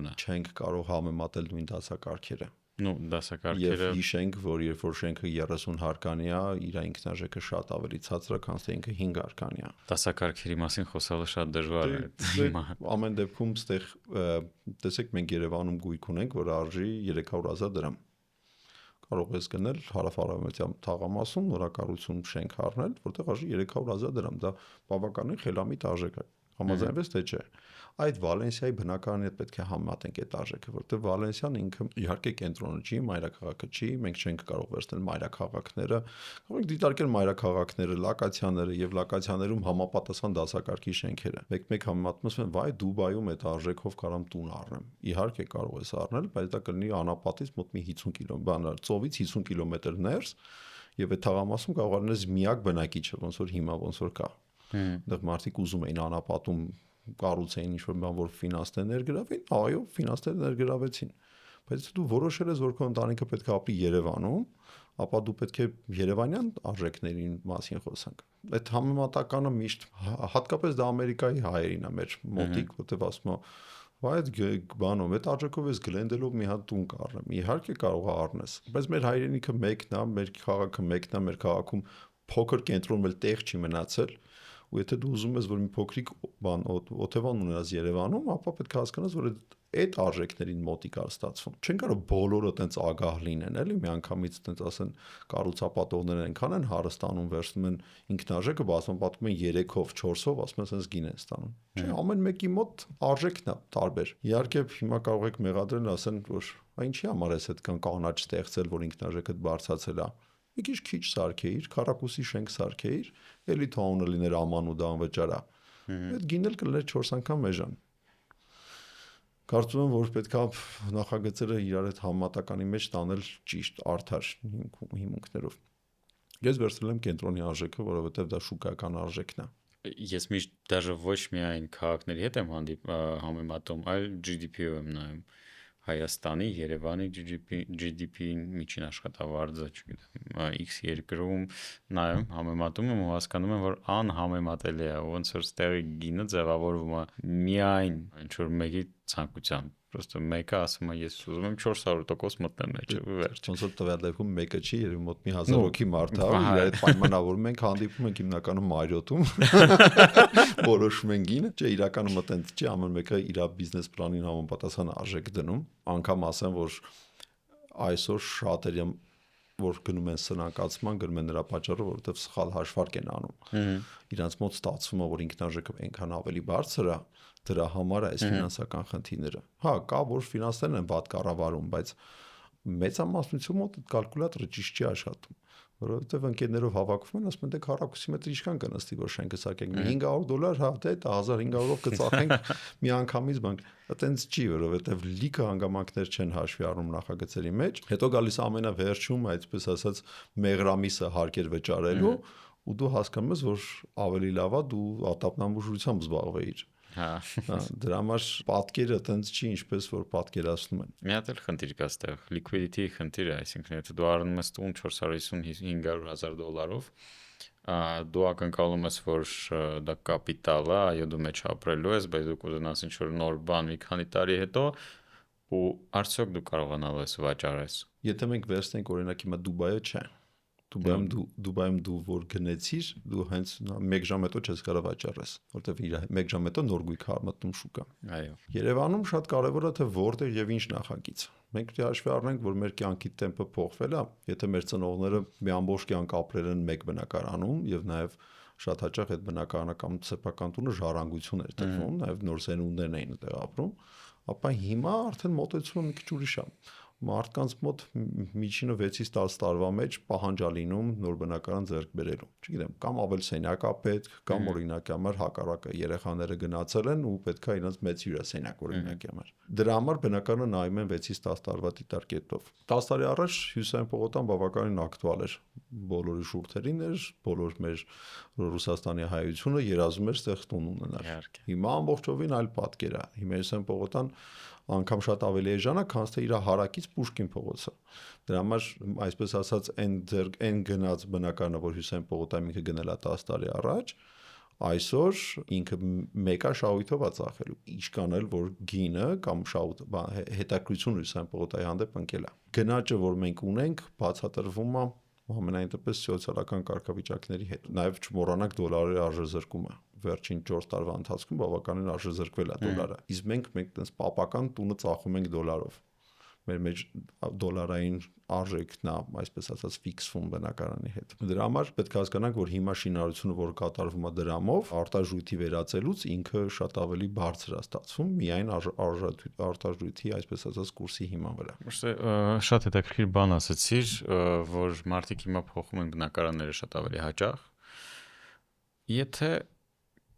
է։ Չենք կարող համեմատել նույն դասակարգերը։ Դասակարգերը Եվ հիշենք, որ երբ որ շենքը 30 հարկանի է, իր ինքնարժեքը շատ ավելի ցածր է, քան թե ինքը 5 հարկանի է։ Դասակարգերի մասին խոսալը շատ դժվար է։ Ամեն դեպքում ստեղ տեսեք մենք Երևանում գույք ունենք, որ արժի 300,000 դրամ։ Կարող ես գնել հարավ-արևմտյան թաղամասում նորակառույցում շենք առնել, որտեղ արժի 300,000 դրամ։ Դա բավականին խելամիտ արժեք է։ Համաձայնվես թե չէ։ Այդ Վալենսիայի բնակարանի հետ պետք է համատենք այդ արժեքը, որտեղ Վալենսիան ինքը իհարկե կենտրոնը չի, մայրաքաղաքը չի, մենք չենք կարող վերցնել մայրաքաղաքները, կարող ենք դիտարկել մայրաքաղաքները, լոկացիաները եւ լոկացիաներում համապատասխան դասակարգի շենքերը։ Մեկ համեմատում են, վայ, Դուբայում այդ արժեքով կարամ տուն առնեմ։ Իհարկե կարող ես առնել, բայց դա կլինի անապատից մոտ մի 50 կիլոմետր, ծովից 50 կիլոմետր ներս եւ այդ թաղամասում կարող առնես միակ բնակիչը, ոնց որ հիմա ոնց որ կա։ Այնտեղ մարդիկ ուզում էին անապատում կառուցեին ինչ-որ բան, որ ֆինանսներ ներգրավեին, այո, ֆինանսներ ներգրավեցին։ Բայց դու որոշել ես, որ քո ընտանիքը պետք է ապրի Երևանում, ապա դու պետք է երևանյան արժեքների մասին խոսանք։ Այդ համեմատականը միշտ հատկապես դա Ամերիկայի հայերին է մեր մոտիկ, որտեղ ասում է, այդ բանով, այդ արժեքով ես գլենդելով մի հատ տուն կառնեմ։ Իհարկե կարող է առնես, բայց մեր հայրենիքը մեկն է, մեր քաղաքը մեկն է, մեր քաղաքում փոքր կենտրոնում էլ տեղ չի մնացել։ Ու եթե դու ուզում ես որ մի փոքրիկ բան օթևան ունենաս Երևանում, ապա պետք է հասկանաս, որ այդ արժեքներին մոտիկ է ստացվում։ Չեն կարող բոլորը տենց ագահ լինեն, էլի միանգամից տենց ասեն կառուցապատողները այնքան են հարստանում, վերցնում են ինքնարժեքը, ասում պատմում են 3-ով, 4-ով, ասում են sense գին են ստանում։ Չէ, ամեն մեկի մոտ արժեքն է տարբեր։ Իհարկե հիմա կարող եք մեղադրել, ասեն, որ ինչի համար ես այդքան կանաչ ստեղծել, որ ինքնարժեքդ բարձրացել է։ Մի քիչ սարքեիր, քառակուսի շենք սարքեիր, էլի թողնը լիներ աման ու դա անվճար է։ Այդ գինել կլներ 4 անգամ էժան։ Կարծում եմ, որ պետք է նախագծերը իրար հետ համատականի մեջ տանել ճիշտ արդար հիմունքներով։ Ես վերցրել եմ կենտրոնի արժեքը, որովհետև դա շուկայական արժեքն է։ Ես միշտ դաժե ոչ միայն քաղաքների հետ եմ համեմատում, այլ GDP-ով եմ նայում։ Հայաստանի, Երևանի GDP-ին միջին աշխատավարձը, չգիտեմ, X երկրում նայում, համեմատում եմ ու հասկանում եմ, որ անհամեմատելի է, ոնց որ ստեղի գինը ձևավորվում է միայն ինչ-որ մեկի ցանկությամբ։ Պրոստը մեկը ասում է, ես ուզում եմ 400% մտնեմ մեջը, վերջ։ Ոնց որ տվյալ դեպքում մեկը չի, երբ մոտ մի 1000 հոգի մարդ է, իր այդ պայմանավորում ենք, հանդիպում ենք հիմնականում Մարիոտում, որոշում են գինը, չէ, իրականում այտենց չի, ամեն մեկը իր բիզնես պլանին համապատասխան արժեք դնում, անգամ ասեմ, որ այսօր շատերը որ գնում են սնանկացման, գնում են նրա պատճառով, որովհետև սխալ հաշվարկ են անում։ Իրանց մոտ ստացվում է, որ ինքնարժեքը այնքան ավելի բարձր է, դրա համար է այս ֆինանսական խնդիրները։ Հա, կա որ ֆինանսներն են վատ կառավարում, բայց մեծամասնություն մոտ այդ կալկուլյատորը ճիշտ չի աշխատում, որովհետև ընկերներով հավաքվում են, ասում են դե քառակուսի մետր ինչքան կնստի, որ շենքը սարքենք, $500, հա, դե 1500-ով կծախենք մի անգամից բանկ։ Այտենց չի, որովհետև լիքը հանգամանքներ չեն հաշվի առնում նախագծերի մեջ։ Հետո գալիս ամենավերջում, այսպես ասած, մեղրամիսը հարկեր վճարելու, ու դու հասկանում ես, որ ավելի լավ է դու ատապնամբուժությամբ զբաղվեիր։ Հա։ Դրա համար պատկերը տենց չի, ինչպես որ պատկերացնում են։ Մի հատ էլ խնդիր կա այստեղ, liquidity խնդիրը, այսինքն եթե դու առնում ես տուն 450-500,000 $, դու ակնկալում ես, որ դա կապիտալ է, այո դու մեջ ապրելու ես, բայց դու կուզենաս ինչ-որ նոր բան մի քանի տարի հետո ու արդյոք դու կարողանալու ես վաճառես։ Եթե մենք վերցնենք օրինակ հիմա Դուբայը չէ։ Դուբայում դու որ գնեցիր, դու հենց 1 ժամ հետո չես կարող վաճառես, որտեվ իր 1 ժամ հետո նոր գույք հարմատում շուկա։ Այո։ Երևանում շատ կարևոր է թե որտեղ եւ ինչ նախագիծ։ Մենք պետք է հաշվի առնենք, որ մեր կյանքի տեմպը փոխվել է, եթե մեր ծնողները մի ամբողջ կյանք ապրել են մեկ բնակարանում եւ նաեւ շատ հաճախ այդ բնակարանական սեփական տունը ժառանգություն էր տվում, նաեւ նոր սերունդներն էին այդտեղ ապրում, ապա հիմա արդեն մոտեցումը մի քիչ ուրիշ է։ Մարդկանց մոտ միջինը 6-ից 10 տարվա մեջ պահանջ է լինում նոր բնակարան ձեռք բերելու։ Չգիտեմ, կամ ավել սենյակ է պետք, կամ օրինակի համար հակառակը երեխաները գնացել են ու պետք է իրենց մեծ հյուրասենյակ օրինակի համար։ Դրա համար բնակարանը նայում են 6-ից 10 տարվա դիտարկետով։ 10 տարի առաջ Հյուսիսային պողոտան բավականին ակտուալ էր։ Բոլորի շուրթերին էր, բոլոր մեր Ռուսաստանի հայությունը երազում էր ստեղ տուն ունենալ։ Հիմա ամբողջովին այլ պատկեր է։ Հիմա Հյուսիսային պողոտան անգամ շատ ավելի էժան է, քան թե իր հարակից Պուշկին փողոցը։ Դրա համար, այսպես ասած, այն գնաց բնակարանը, որ Հյուսիսային պողոտայում ինքը գնել է 10 տարի առաջ, այսօր ինքը մեկա շահույթով է ծախելու։ Ինչքան էլ որ գինը կամ հետաքրքրությունը Հյուսիսային պողոտայի հանդեպ ընկել է։ Գնաճը, որ մենք ունենք, բացատրվում է ամենայն դեպս սոցիալական կարգավիճակների հետ։ Նաև չմոռանանք դոլարի արժեզրկումը։ Վերջին 4 տարվա ընթացքում բավականին արժեզրկվել է դոլարը։ Իսկ մենք տես պապական տունը ծախում ենք դոլարով։ Մեր մեջ դոլարային արժեքն է, այսպես ասած, ֆիքսվում բնակարանի հետ։ Դրա համար պետք է հասկանանք, որ հիմա շինարարությունը, որ կատարվում է դրամով, արտարժույթի վերածելուց ինքը շատ ավելի բարձր է ստացվում, միայն արտարժույթի, այսպես ասած, կուրսի հիման վրա։ Շատ հետաքրքիր բան ասացիր, որ մարդիկ հիմա փոխում են բնակարանները շատ ավելի հաճախ։ Եթե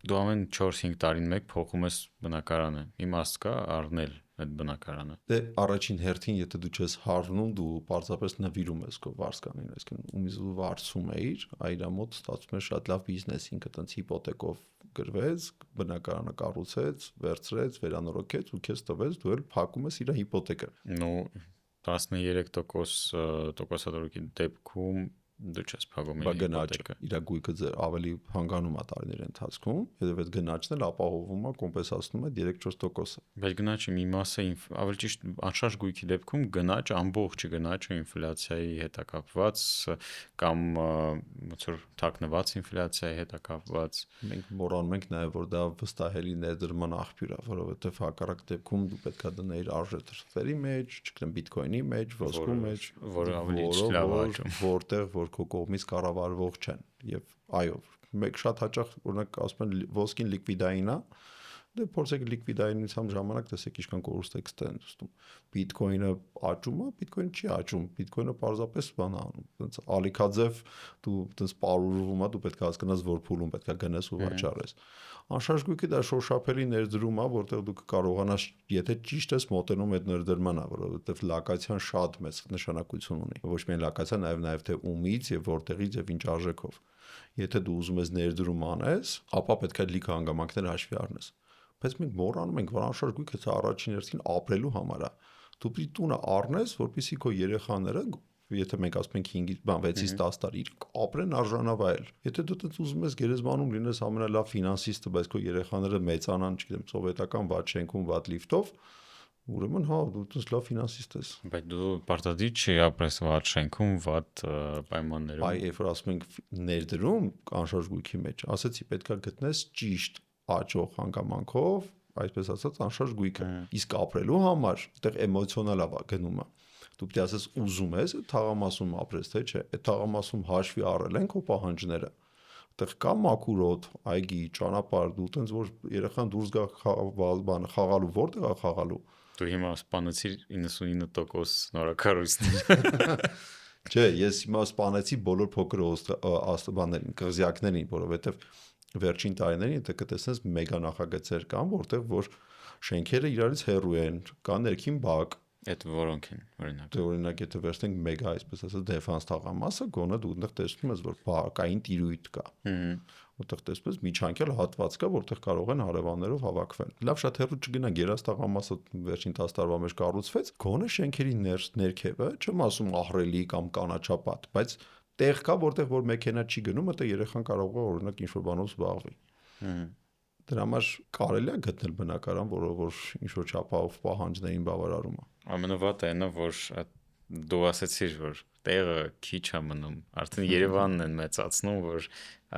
դու ամեն 4-5 տարին մեկ փոխում ես բնակարանը, իմաստ կա առնել այդ բնակարանը։ Դե առաջին հերթին, եթե դու չես հարվում, դու պարզապես նվիրում ես քո վարձկանին, այսինքն ումից ու վարձում էիր, այր մոտ ստացվում է շատ լավ բիզնես, ինքը տենց հիպոթեկով գրվեց, բնակարանը կառուցեց, վերցրեց, վերանորոգեց ու քեզ տվեց, դու էլ փակում ես իր հիպոթեկը։ Ну 13% տոկոսադրույքի դեպքում դու չես փակում իր հիպոթեկը։ Իր գույքը ավելի հանգանում է տարիների ընթացքում, հետո այդ գնաճն էլ ապահովում է, կոմպենսացնում է 3-4%-ը։ Բայց գնաճը մի մասը ավելի ճիշտ անշարժ գույքի դեպքում գնաճը ամբողջ գնաճը ինֆլյացիայի հետ է կապված կամ ոնց որ թաքնված ինֆլյացիայի հետ է կապված։ Մենք մոռանում ենք նաև որ դա վստահելի ներդրման աղբյուր է, որովհետև հակառակ դեպքում դու պետք է դնեիր արժեթղթերի մեջ, չգիտեմ բիտկոինի մեջ, ոսկու մեջ, որը ավելի լավ է աճում, որտեղ որ քո կողմից կառավարվող չեն։ Եվ այո, մեկ շատ հաճախ օրինակ ասում են ոսկին լիկվիդային է, դե փորձեք լիկվիդայինության ժամանակ տեսեք ինչքան կորուստ եք ստում։ Բիտկոինը աճում է, բիտկոինը չի աճում, բիտկոինը պարզապես բան է անում։ Այդպես ալիքաձև դու այդպես պարուրվում է, դու պետք է հասկանաս որ փուլում պետք է գնես ու վաճառես։ Անշարժ գույքը դա շոշափելի ներդրում է, որտեղ դու կկարողանաս, եթե ճիշտ ես մոտենում այդ ներդրմանը, որովհետև լոկացիան շատ մեծ նշանակություն ունի։ Ոչ միայն լոկացիան, նաև թե ումից եւ որտեղից եւ ինչ արժեքով։ Եթե դու ուզում ես ներդրում անես, ապա պետք է լիքը հանգամանքներ հաշվի առնես։ Բայց մենք մոռանում ենք, որ անշարժ գույքը դա առաջին հերթին ապրելու համար է։ Դու պիտի տունը առնես, որպեսզի քո երեխաները, եթե մենք ասում ենք 6-ից 10 տարի, ապրեն արժանավայել։ Եթե դու դից ուզում ես գերեզմանում լինես ամենալավ ֆինանսիստը, բայց քո երեխաները մեծանան, չգիտեմ, սովետական վատ շենքում, վատ լիֆտով, ուրեմն հա, դու դից լավ ֆինանսիստ ես։ Բայց դու պարտադիր չի ապրես վատ շենքում, վատ պայմաններում։ Այ երբ որ ասում ենք ներդրում անշարժ գույքի մեջ, ասեցի պետք է գտնես ճիշտ աճող հանգամանքով, այսպես ասած, անշարժ գույքը։ Իսկ ապրելու համար այդտեղ էմոցիոնալ է գնումը։ Դու պետք է ասես ուզում ես թաղամասում ապրես, թե չէ։ Այդ թաղամասում հաշվի առել են քո պահանջները։ Այդտեղ կա մաքուր օդ, այգի, ճանապարհ, դու տենց որ երեխան դուրս գա խաղալու, որտեղ է խաղալու։ Դու հիմա սպանեցիր 99% նորակառույցներ։ Չէ, ես հիմա սպանեցի բոլոր փոքր աստղաներին, կղզյակներին, որովհետև վերջին տարիներին եթե կտեսնես մեգա նախագծեր կան, որտեղ որ շենքերը իրարից հեռու են, կա ներքին բակ, Այդ որոնք են օրինակ։ Դե օրինակ եթե վերցնենք մեգա այսպես ասած դեֆանս թաղամասը, գոնե դու այնտեղ տեսնում ես որ բակային տիրույթ կա։ Որտեղ տեսնում ես միջանկյալ հատված կա, որտեղ կարող են հարևաններով հավաքվել։ Լավ շատ հեռու չգնանք, երաս թաղամասը վերջին 10 տարվա մեջ կառուցվեց, գոնե շենքերի ներքևը, չեմ ասում ահռելի կամ կանաչապատ, բայց տեղ կա, որտեղ որ մեքենա չի գնում, այդտեղ երեխան կարող է օրինակ ինչ-որ բանով զբաղվի։ Դրա համար կարելի է գտնել բնակարան, որը որ ինչ-որ չափով պահանջներին բավարարում է։ Ամենավատը այն է, որ դու ասացիր, որ տեղը քիչ է մնում, արդեն Երևանն են մեծացնում, որ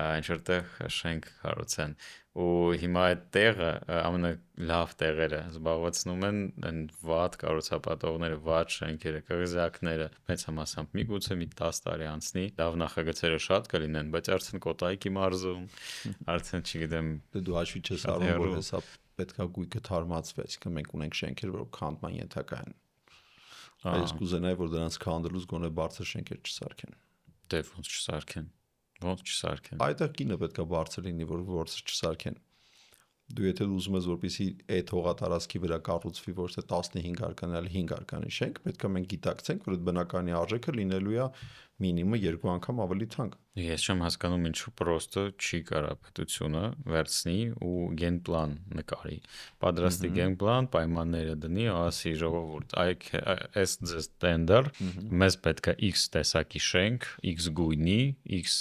ինչ որտեղ շենք կառուցեն, ու հիմա այդ տեղը ամենալավ տեղերը զբաղեցնում են վատ կառուցապատողները, վատ շենքերը, կղզիակները, մեծ համասամբ միգուցե մի 10 տարի անցնի, լավ նախագծերը շատ կլինեն, բայց արդեն Կոտայքի մարզում, արդեն չգիտեմ, դու հաշվի չես առնում, որ հեսա պետքա գույքը թարմացվի, այսինքն մենք ունենք շենքեր, որոնք քանդման ենթակա են։ Այս կուզենայի, որ դրանց քանդելուց գոնե բարձր շենքեր չսարքեն։ Դե ոնց չսարքեն։ Ոնց չսարքեն։ Այդտեղ կինը պետքա բարձր լինի, որ բարձր չսարքեն։ Դու եթե ուզում ես որպեսի այդ հողատարածքի վրա կառուցվի ոչ թե 15 արկան, այլ 5 արկանի շենք, պետքա մենք գիտակցենք, որ այդ բնականի արժեքը լինելու է մինիմումը 2 անգամ ավելի թանկ։ Ես չեմ հասկանում ինչու պրոստը չի կարա պետությունը վերցնի ու գենպլան նկարի։ Պատրաստի գենպլան, պայմանները դնի, ասի ժողովուրդ, այս ձեզ տենդեր, մեզ պետք է X տեսակի շենք, X գույնի, X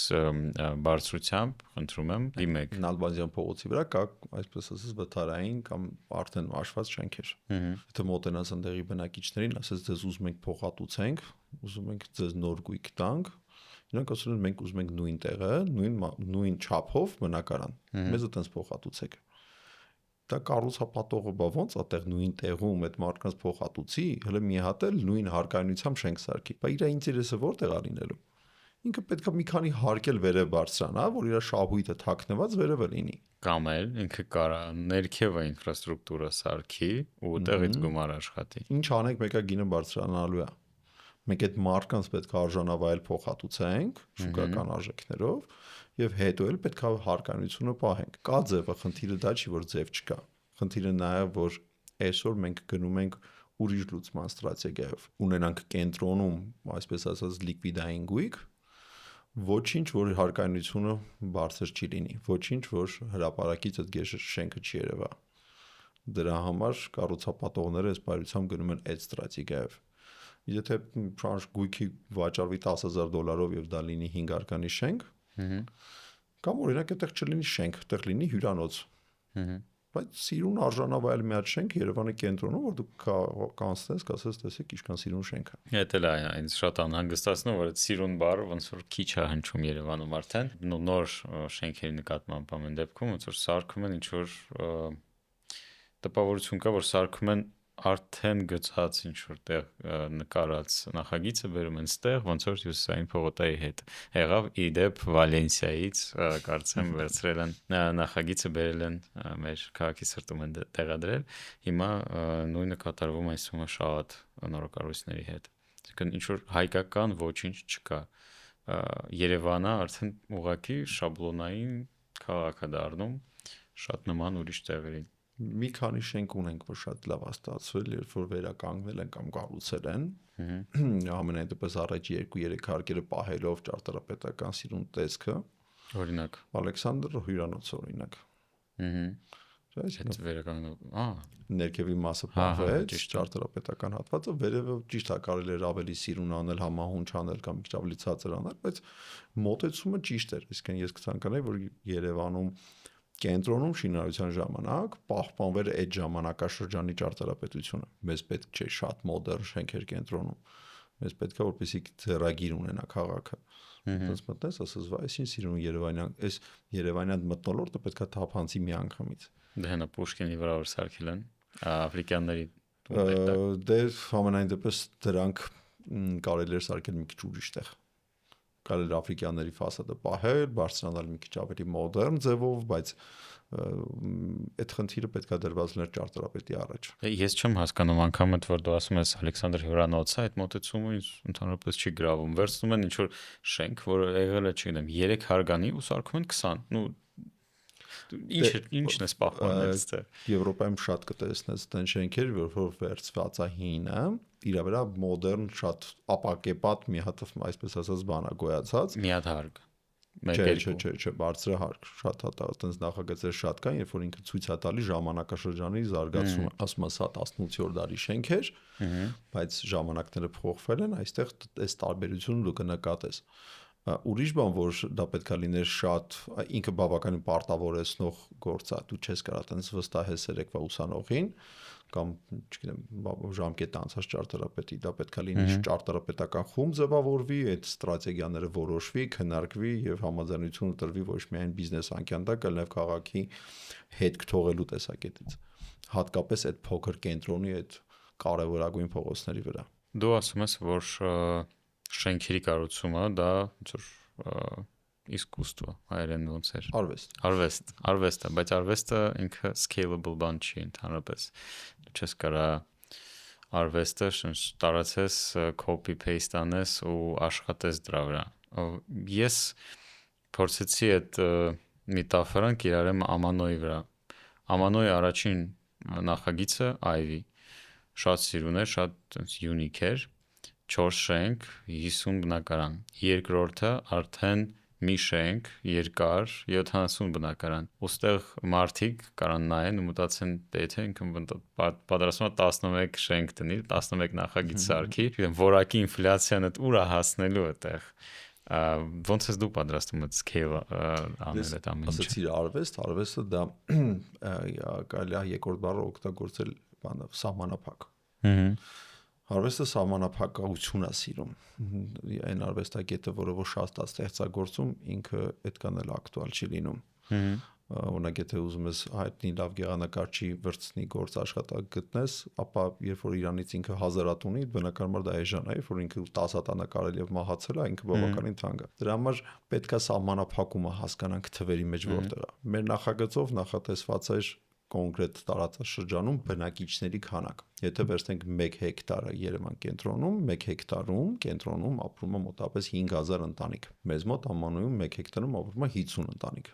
բարձրությամբ, խնդրում եմ, դիմեք։ Նալբանդյան փողոցի վրա կա, այսպես ասած, վթարային կամ արդեն աշված շենքեր։ Եթե մոտենաս ընդեղի բնակիչներին, ասես ձեզ ուզում ենք փոխհատուցենք, ուզում ենք ձեզ նոր գույք տանք, իրանք ասում են մենք ուզում ենք նույն տեղը, նույն չափով բնակարան։ Մեզ այդպես փոխհատուցեք։ Դա կառուցապատողը բա ոնց այդտեղ նույն տեղում այդ մարդկանց փոխհատուցի, հələ մի հատ էլ նույն հարկայնությամբ շենք սարքի։ Բայց իր ինտերեսը որտեղ է լինելու։ Ինքը պետքա մի քանի հարկել վերև բարձրանա, որ իր շահույթը թաքնված վերևը լինի։ Կամ էլ ինքը կարա ներքևը ինֆրաստրուկտուրա սարքի ու տեղից գումար աշխատի։ Ինչ անենք, մեկը գինը բարձրանալու է։ Մենք այդ մարդկանց պետք է արժանավայել փոխհատուցենք շուկական արժեքներով եւ հետո էլ պետք է հարկայնությունը պահենք։ Կա ձևը, խնդիրը դա չի, որ ձև չկա։ Խնդիրը նաեւ որ այսօր մենք գնում ենք ուրիշ լուծման ստրատեգիայով։ Ունենանք կենտրոնում, այսպես ասած, լիկվիդային գույք, ոչինչ որ հարկայնությունը բարձր չի լինի, ոչինչ որ հրապարակից այդ շենքը չի երևա։ Դրա համար կառուցապատողները այս բարությամբ գնում են այդ ստրատեգիայով։ Եթե շարժ գույքի վաճառվի $10,000 եւ դա լինի 5 արկանի շենք, կամ օրինակ այդտեղ չլինի շենք, այդտեղ լինի հյուրանոց։ Բայց սիրուն արժանավայել մի հատ շենք Երևանի կենտրոնում, որ դու կանցնես, կասես, տեսեք, ինչքան սիրուն շենք է։ Դա էլ է, ինձ շատ անհանգստացնում, որ այդ սիրուն բառը ոնց որ քիչ է հնչում Երևանում արդեն։ Նոր շենքերի նկատմամբ ամեն դեպքում ոնց որ սարքում են ինչ որ տպավորություն կա, որ սարքում են արդեն գծած ինչ որ տեղ նկարած նախագիծը բերում են ստեղ, ոնց որ Հյուսիսային փողոտայի հետ եղավ իդեպ Վալենսիայից, կարծեմ վերցրել են նախագիծը բերել են մեր քաղաքի սրտում են տեղադրել, հիմա նույնը կատարվում այս շահատ նորակառույցների հետ, այսինքն ինչ որ հայկական ոչինչ չկա, Երևանը արդեն ուղղակի շաբլոնային քաղաք է դառնում, շատ նման ուրիշ տեղերին։ Մի քանի շենք ունենք, որ շատ լավ է ստացվել, երբ որ վերականգնել են կամ կառուցել են։ Ամենայն դեպս առաջի 2-3 հարկերը պահելով ճարտարապետական սիրուն տեսքը։ Օրինակ Ալեքսանդր հյուրանոց օրինակ։ Այդ վերականգնել, ներքևի մասը պահվեց, ճարտարապետական հատվածը, վերևը ճիշտ է կարելի էր ավելի սիրուն անել, համահունչ անել կամ ինչ ավելի ցածր անել, բայց մոտեցումը ճիշտ էր։ Իսկն ես կցանկանայի, որ Երևանում կենտրոնում շինարարության ժամանակ պահպանվեր այդ ժամանակաշրջանի ճարտարապետությունը։ Մեզ պետք չէ շատ մոդեռն շենքեր կենտրոնում։ Մեզ պետք է որպեսզի ձեռագիր ունենա քաղաքը։ Դες մտնես, ասես, այսին սիրուն Երևանյան, այս Երևանյան մթնոլորտը պետք է թափանցի մի անգամից։ Դե հենա Պուշկինի վրա որ սարքել են աֆրիկանների դե ամենայն դեպս դրանք կարելի էր սարքել մի քիչ ուրիշ տեղ։ Կարելի աֆրիկանների ֆասադը պահել, բարձրանալ մի քիչ ավելի մոդեռն ձևով, բայց այդ խնդիրը պետք է դրված լիներ ճարտարապետի առաջ։ Ես չեմ հասկանում անգամ այդ որ դու ասում ես Ալեքսանդր հյուրանոցը, այդ մոտեցումը ինձ ընդհանրապես չի գրավում։ Վերցնում են ինչ որ շենք, որը եղել է, չգիտեմ, 3 հարգանի ու սարքում են 20։ Ինչն է պահպանվել այստեղ։ Եվրոպայում շատ կտեսնես դեն շենքեր, որ վերցված է հինը, իր վրա մոդեռն շատ ապակեպատ մի հատ այսպես ասած բան է գոյացած։ Մի հատ հարկ։ Չէ, բարձրահարկ շատ հատ այտենց նախագծեր շատ կան, երբ որ ինքը ցույց է տալի ժամանակաշրջանի զարգացումը, ասում ասա 18-րդ դարի շենքեր, բայց ժամանակները փոխվել են, այստեղ այս տարբերությունը դու կնկատես։ Ուրիշ բան, որ դա պետքա լիներ շատ, ինքը բավականին պարտավորեցնող գործ է, դու չես կարող այտենց վստահես երեկվա ուսանողին կամ, չգիտեմ, ժամկետ անցած ճարտարապետի, դա պետքա լինի ճարտարապետական խումբ ձևավորվի, այդ ստրատեգիաները որոշվի, քննարկվի եւ համաձայնություն տրվի ոչ միայն բիզնես անկյանդակ, այլ նաեւ քաղաքի հետք թողելու տեսակետից, հատկապես այդ փոքր կենտրոնի այդ կարևորագույն փողոցների վրա։ Դու ասում ես, որ շենքերի կառուցումը դա ոնց որ իսկուսство հայերեն ոնց էր արվեստ է, բայց արվեստը ինքը scalable բան չի ընդհանրապես դու չես կարա արվեստը տարածես copy paste անես ու աշխատես դրա վրա ես փորձեցի այդ մետաֆորան կիրառեմ Ամանոյի վրա Ամանոյի առաջին նախագիծը Ivy շատ սիրուն էր շատ unique էր 4 շենք 50 բնակարան երկրորդը արդեն մի շենք երկար 70 բնակարան ուստեղ մարդիկ կարան նայեն ու մտածեն եթե ինքն պատրաստվում է 11 շենք տնի 11 նախագիծ սարքի որակի ինֆլյացիան այդ ուր է հասնելու այդտեղ ոնց ես դու պատրաստում ես scale անել այդ ամեն ինչը ասացիր արվեստը դա կարելի է երկրորդ բառը օգտագործել բանը սահմանափակ Արվեստը սահմանափակություն է սիրում։ Այն արվեստագետը, որը որ շատ է ստեղծագործում, ինքը այդքան էլ ակտուալ չի լինում։ Օրինակ, եթե ուզում ես հայտնի լավ գեղանկարչի վրձնի գործ աշխատանք գտնես, ապա երբ որ իրանից ինքը հազարատ ունի, բնականաբար դա էժան է, երբ որ ինքը 10 հատ նկարել եւ մահացել է, ինքը բավականին թանկ է։ Դրա համար պետք է սահմանափակումը հասկանանք թվերի մեջ որտեղ է։ Մեր նախագծով նախատեսված էր կոնկրետ տարածաշրջանում բնակիչների քանակ։ Եթե վերցնենք 1 հեկտարը Երևան կենտրոնում, 1 հեկտարում կենտրոնում ապրում է մոտավորապես 5000 ընտանիք։ Մեզ մոտ Ամանոյում 1 հեկտարում ապրում է 50 ընտանիք։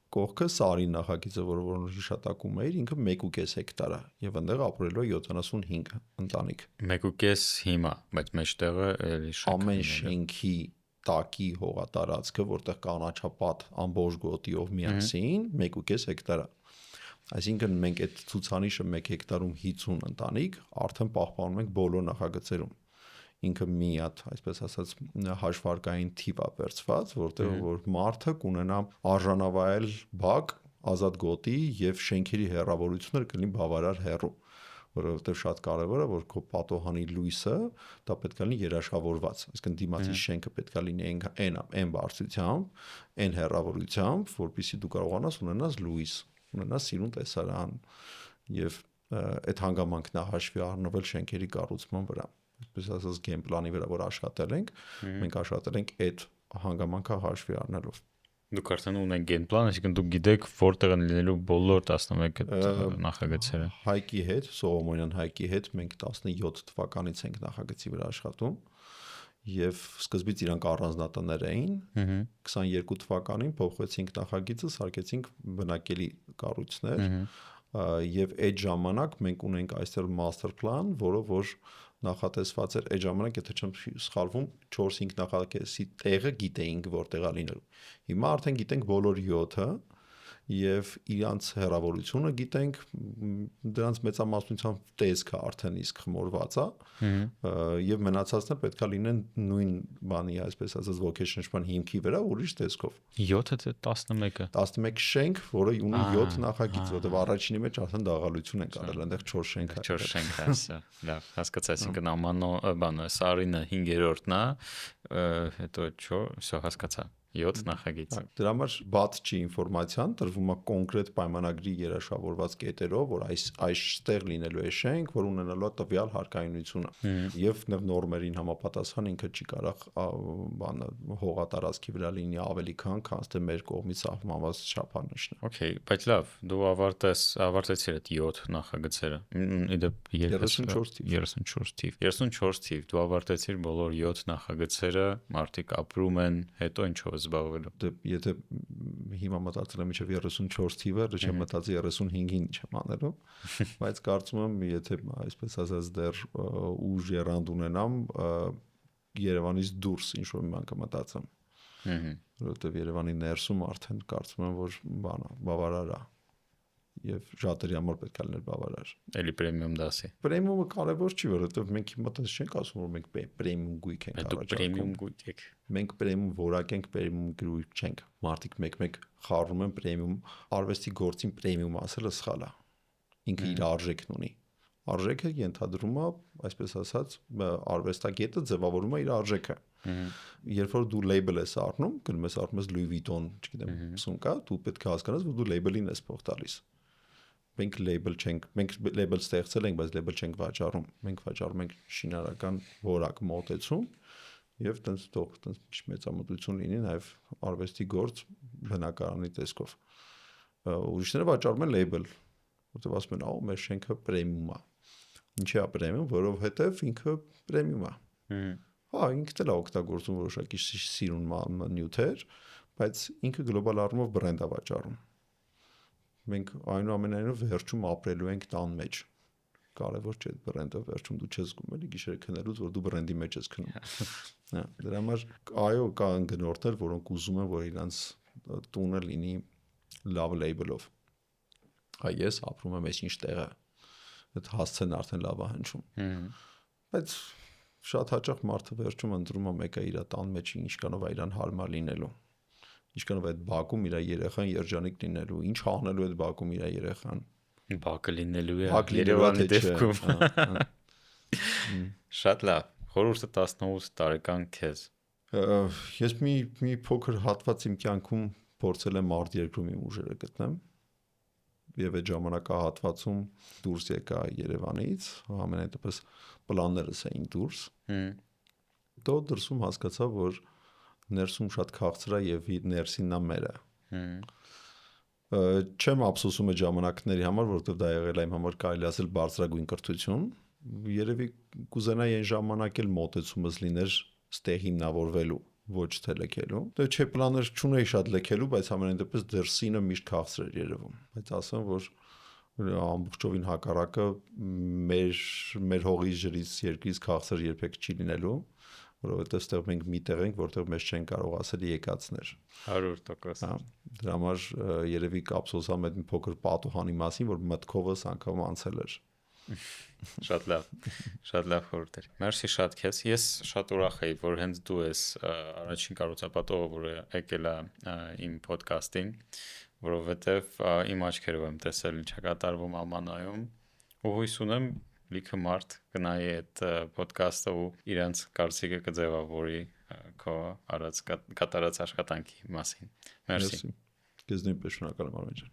Կողքը Սարի նախագիծը, որը հիշատակում էր, ինքը 1.5 հեկտար է եւ այնտեղ ապրելու է 75 ընտանիք։ 1.5 հիմա, բայց մեջտեղը էլի շատ ամեն շենքի տակի հողատարածքը, որտեղ կանաչապատ ամբողջ գոտիով միասին 1.5 հեկտար է։ Այսինքն մենք այդ ցուցանիշը 1 հեկտարում 50 ընտանիք արդեն պահպանում ենք բոլոր նախագծերում։ Ինքը մի հատ, այսպես ասած, հաշվարկային թիվ է վերցված, որտեղ որ մարդը կունենա արժանավայել բակ, ազատ գոտի եւ շենքերի հեռավորությունը կլինի բավարար հեռու, որովհետեւ շատ կարեւոր է, որ քո պատոհանի լույսը դա պետք է լինի երաշխավորված, այսինքն դիմացի շենքը պետք է լինի այն բարձրությամբ, այն հեռավորությամբ, որպեսզի դու կարողանաս ունենաս լույս ունենա սիրուն տեսարան եւ այդ հանգամանքն է հաշվի առնվել շենքերի կառուցման վրա այսպես ասած գեյմ պլանի վրա որ աշխատել ենք մենք աշխատել ենք այդ հանգամանքը հաշվի առնելով դուք արդեն ունեք գեյմ պլան այսինքն դուք գիտեք որտեղ են լինելու բոլոր 11 նախագծերը Հայկի հետ Սողոմոնյան Հայկի հետ մենք 17 թվականից ենք նախագծի վրա աշխատում Եվ սկզբից իրանք առանձնատներ էին 22 թվականին փոխվեցինք նախագիծը, սարքեցինք բնակելի կառույցներ եւ այդ ժամանակ մենք ունենք այստեղ master plan, որը որ նախատեսված էր այդ ժամանակ, եթե չեմ սխալվում, 4-5 նախագծի տեղը գիտեինք որտեղ է լինելու։ Հիմա արդեն գիտենք բոլոր 7-ը եւ իրանց հեռավորությունը գիտենք դրանց մեծամասնությամբ տեսքը արդեն իսկ խմորված է եւ մնացածն է պետքա լինեն նույն բանի այսպես ասած vocational հիմքի վրա ուրիշ տեսքով 7-ը 11-ը 11 շենք որը ունի 7 նախագիծ որտեղ առաջինի մեջ արդեն դաղալություն են կարել այնտեղ 4 շենք է 4 շենք է լավ հասկացա այսինքն Ամանո բանը Սարինը 5-րդն է հետո 4 всё հասկացա 7 նախագիծ։ Դրա համար բաց չի ինֆորմացիան, տրվում է կոնկրետ պայմանագրի երաշխավորված կետերով, որ այստեղ լինելու է շենք, որ ունենալու է տվյալ հարկայնությունը։ Եվ նորմերին համապատասխան ինքը չի կարող բանը հողատարածքի վրա լինի ավելի քան թե մեր կողմից սահմանված չափանիշն է։ Okay, բայց լավ, դու ավարտեցիր այդ 7 նախագծերը։ Իդեպ 34 թիվ։ 34 թիվ, դու ավարտեցիր բոլոր 7 նախագծերը, մարդիկ ապրում են, հետո ինչով զբաղվելու։ Եթե հիմա մտածել եմ մինչև 34 թիվը, դեռ չեմ մտածի 35-ին չեմ անելու, բայց կարծում եմ, եթե այսպես ասած դեռ ուժ երանգ ունենամ, Երևանից դուրս ինչ որ մի բան կմտածեմ։ Որովհետև Երևանի ներսում արդեն կարծում եմ, որ բանա, բավարար է։ Եվ շատերի համար պետք է լիներ բավարար։ Էլի պրեմիում դասի։ Պրեմիումը կարևոր չի, որովհետև մենք հիմա դες չենք ասում, որ մենք պրեմիում գույք ենք Դուք պրեմիում գույք եք։ Մենք պրեմիում որակ ենք, պրեմիում գույք չենք։ Մարդիկ մեկ-մեկ խառնում են պրեմիում, արվեստի գործին պրեմիում ասելը սխալ է։ Ինքը իր արժեքն ունի։ Արժեքը ենթադրում է, այսպես ասած, արվեստագետը ձևավորում է իր արժեքը։ Երբ որ դու լեյբլ ես առնում, գնում ես առնում ես Louis Vuitton, չգիտեմ, սումկա, դու պետք է հասկանաս, որ դու լեյբլին ես փող տալիս։ Մենք լեյբլ չենք, մենք լեյբլ ստեղծել ենք, բայց լեյբլ չենք վաճառում։ Մենք վաճառում ենք շինարարական որակ մոտեցում եւ տենց մեծամտություն լինի նաեւ արվեստի գործ բնակարանի տեսքով։ Ուրիշները վաճառում են լեյբլ, որտեղ ասում են, «Ահա մեր շենքը պրեմիում է»։ Ինչի է պրեմիում, որովհետեւ ինքը պրեմիում է։ Հա, ինքն էլ է օգտագործում որոշակի սիրուն նյութեր, բայց ինքը գլոբալ առումով բրենդ է վաճառում։ Մենք այնուամենայնիվ վերջում ապրելու ենք տան մեջ։ Կարևոր չէ բրենդը վերջում դու չես զգում էլի գիշերը քնելուց, որ դու բրենդի մեջ ես քնում։ Հա, դրա համար այո, կա ընկերներ, որոնք ուզում են, որ իրանց տունը լինի լավ լեյբլով։ Այ ես ապրում եմ այսինչ տեղը։ Այդ հասցեն արդեն լավ է հնչում։ Բայց շատ հաճախ մարդը վերջում ընտրում է մեկը իր տան մեջ ինչքանով է իրան հարմար լինելու։ Ինչքանով է այդ բակում իր երեխան երջանիկ լինելու, ինչ անելու այդ բակում իր երեխան։ Բակը լինելու է Բակ Երևանի լինելու դեպքում։ Շատ լավ։ Խորհուրդը 18 տարեկան քեզ։ Ես մի փոքր հատված իմ կյանքում փորձել եմ արդ երկրում իմ ուժերը գտնեմ։ Եվ այդ ժամանակահատվածում դուրս եկա Երևանից, ամենայն դեպս պլաններս էին դուրս։ Դո դրսում հասկացա, որ ներսում շատ քաղցր է եւ ներսինն է մերը։ Չեմ ափսոսում այդ ժամանակների համար, որովհետեւ դա եղել է իմ համար կարելի ասել բարձրագույն կրթություն։ Երևի կուզենայի այն ժամանակ էլ մոտեցումս լիներ ստեղ հիմնավորվելու, ոչ թե լքելու։ Դե չէ պլաններ չունեի շատ լքելու, բայց ամենայն դեպս դրսինը միշտ քաղցր էր երևում։ Բայց ասեմ, որ ամբողջովին հակառակը մեր հողից ջրից երկրից քաղցր երբեք չի լինելու, որովհետեւ ստեղ մենք միտեղ ենք, որտեղ մեզ չեն կարող ասել եկածներ 100%։ Հա, դրա համար երևի կապսոսամ այդ մի փոքր պատուհանի մասին, որ մտքովս անգամ անցել էր։ Շատ լավ խորհուրդ էր։ Մերսի շատ քեզ։ Ես շատ ուրախ եի, որ հենց դու ես առաջին կառուցապատողը, որը եկել է իմ ոդքասթին, որովհետև իմ աչքերով եմ տեսել ինչ է կատարվում Ամանայում, ու հույս ունեմ լիքը մարդ կնայի այդ ոդքասթը ու իրանց կարծիքը կձևավորի քո կատարած աշխատանքի մասին։ Մերսի։ Քեզ նույնպես շնորհակալ եմ Արմեն ջան։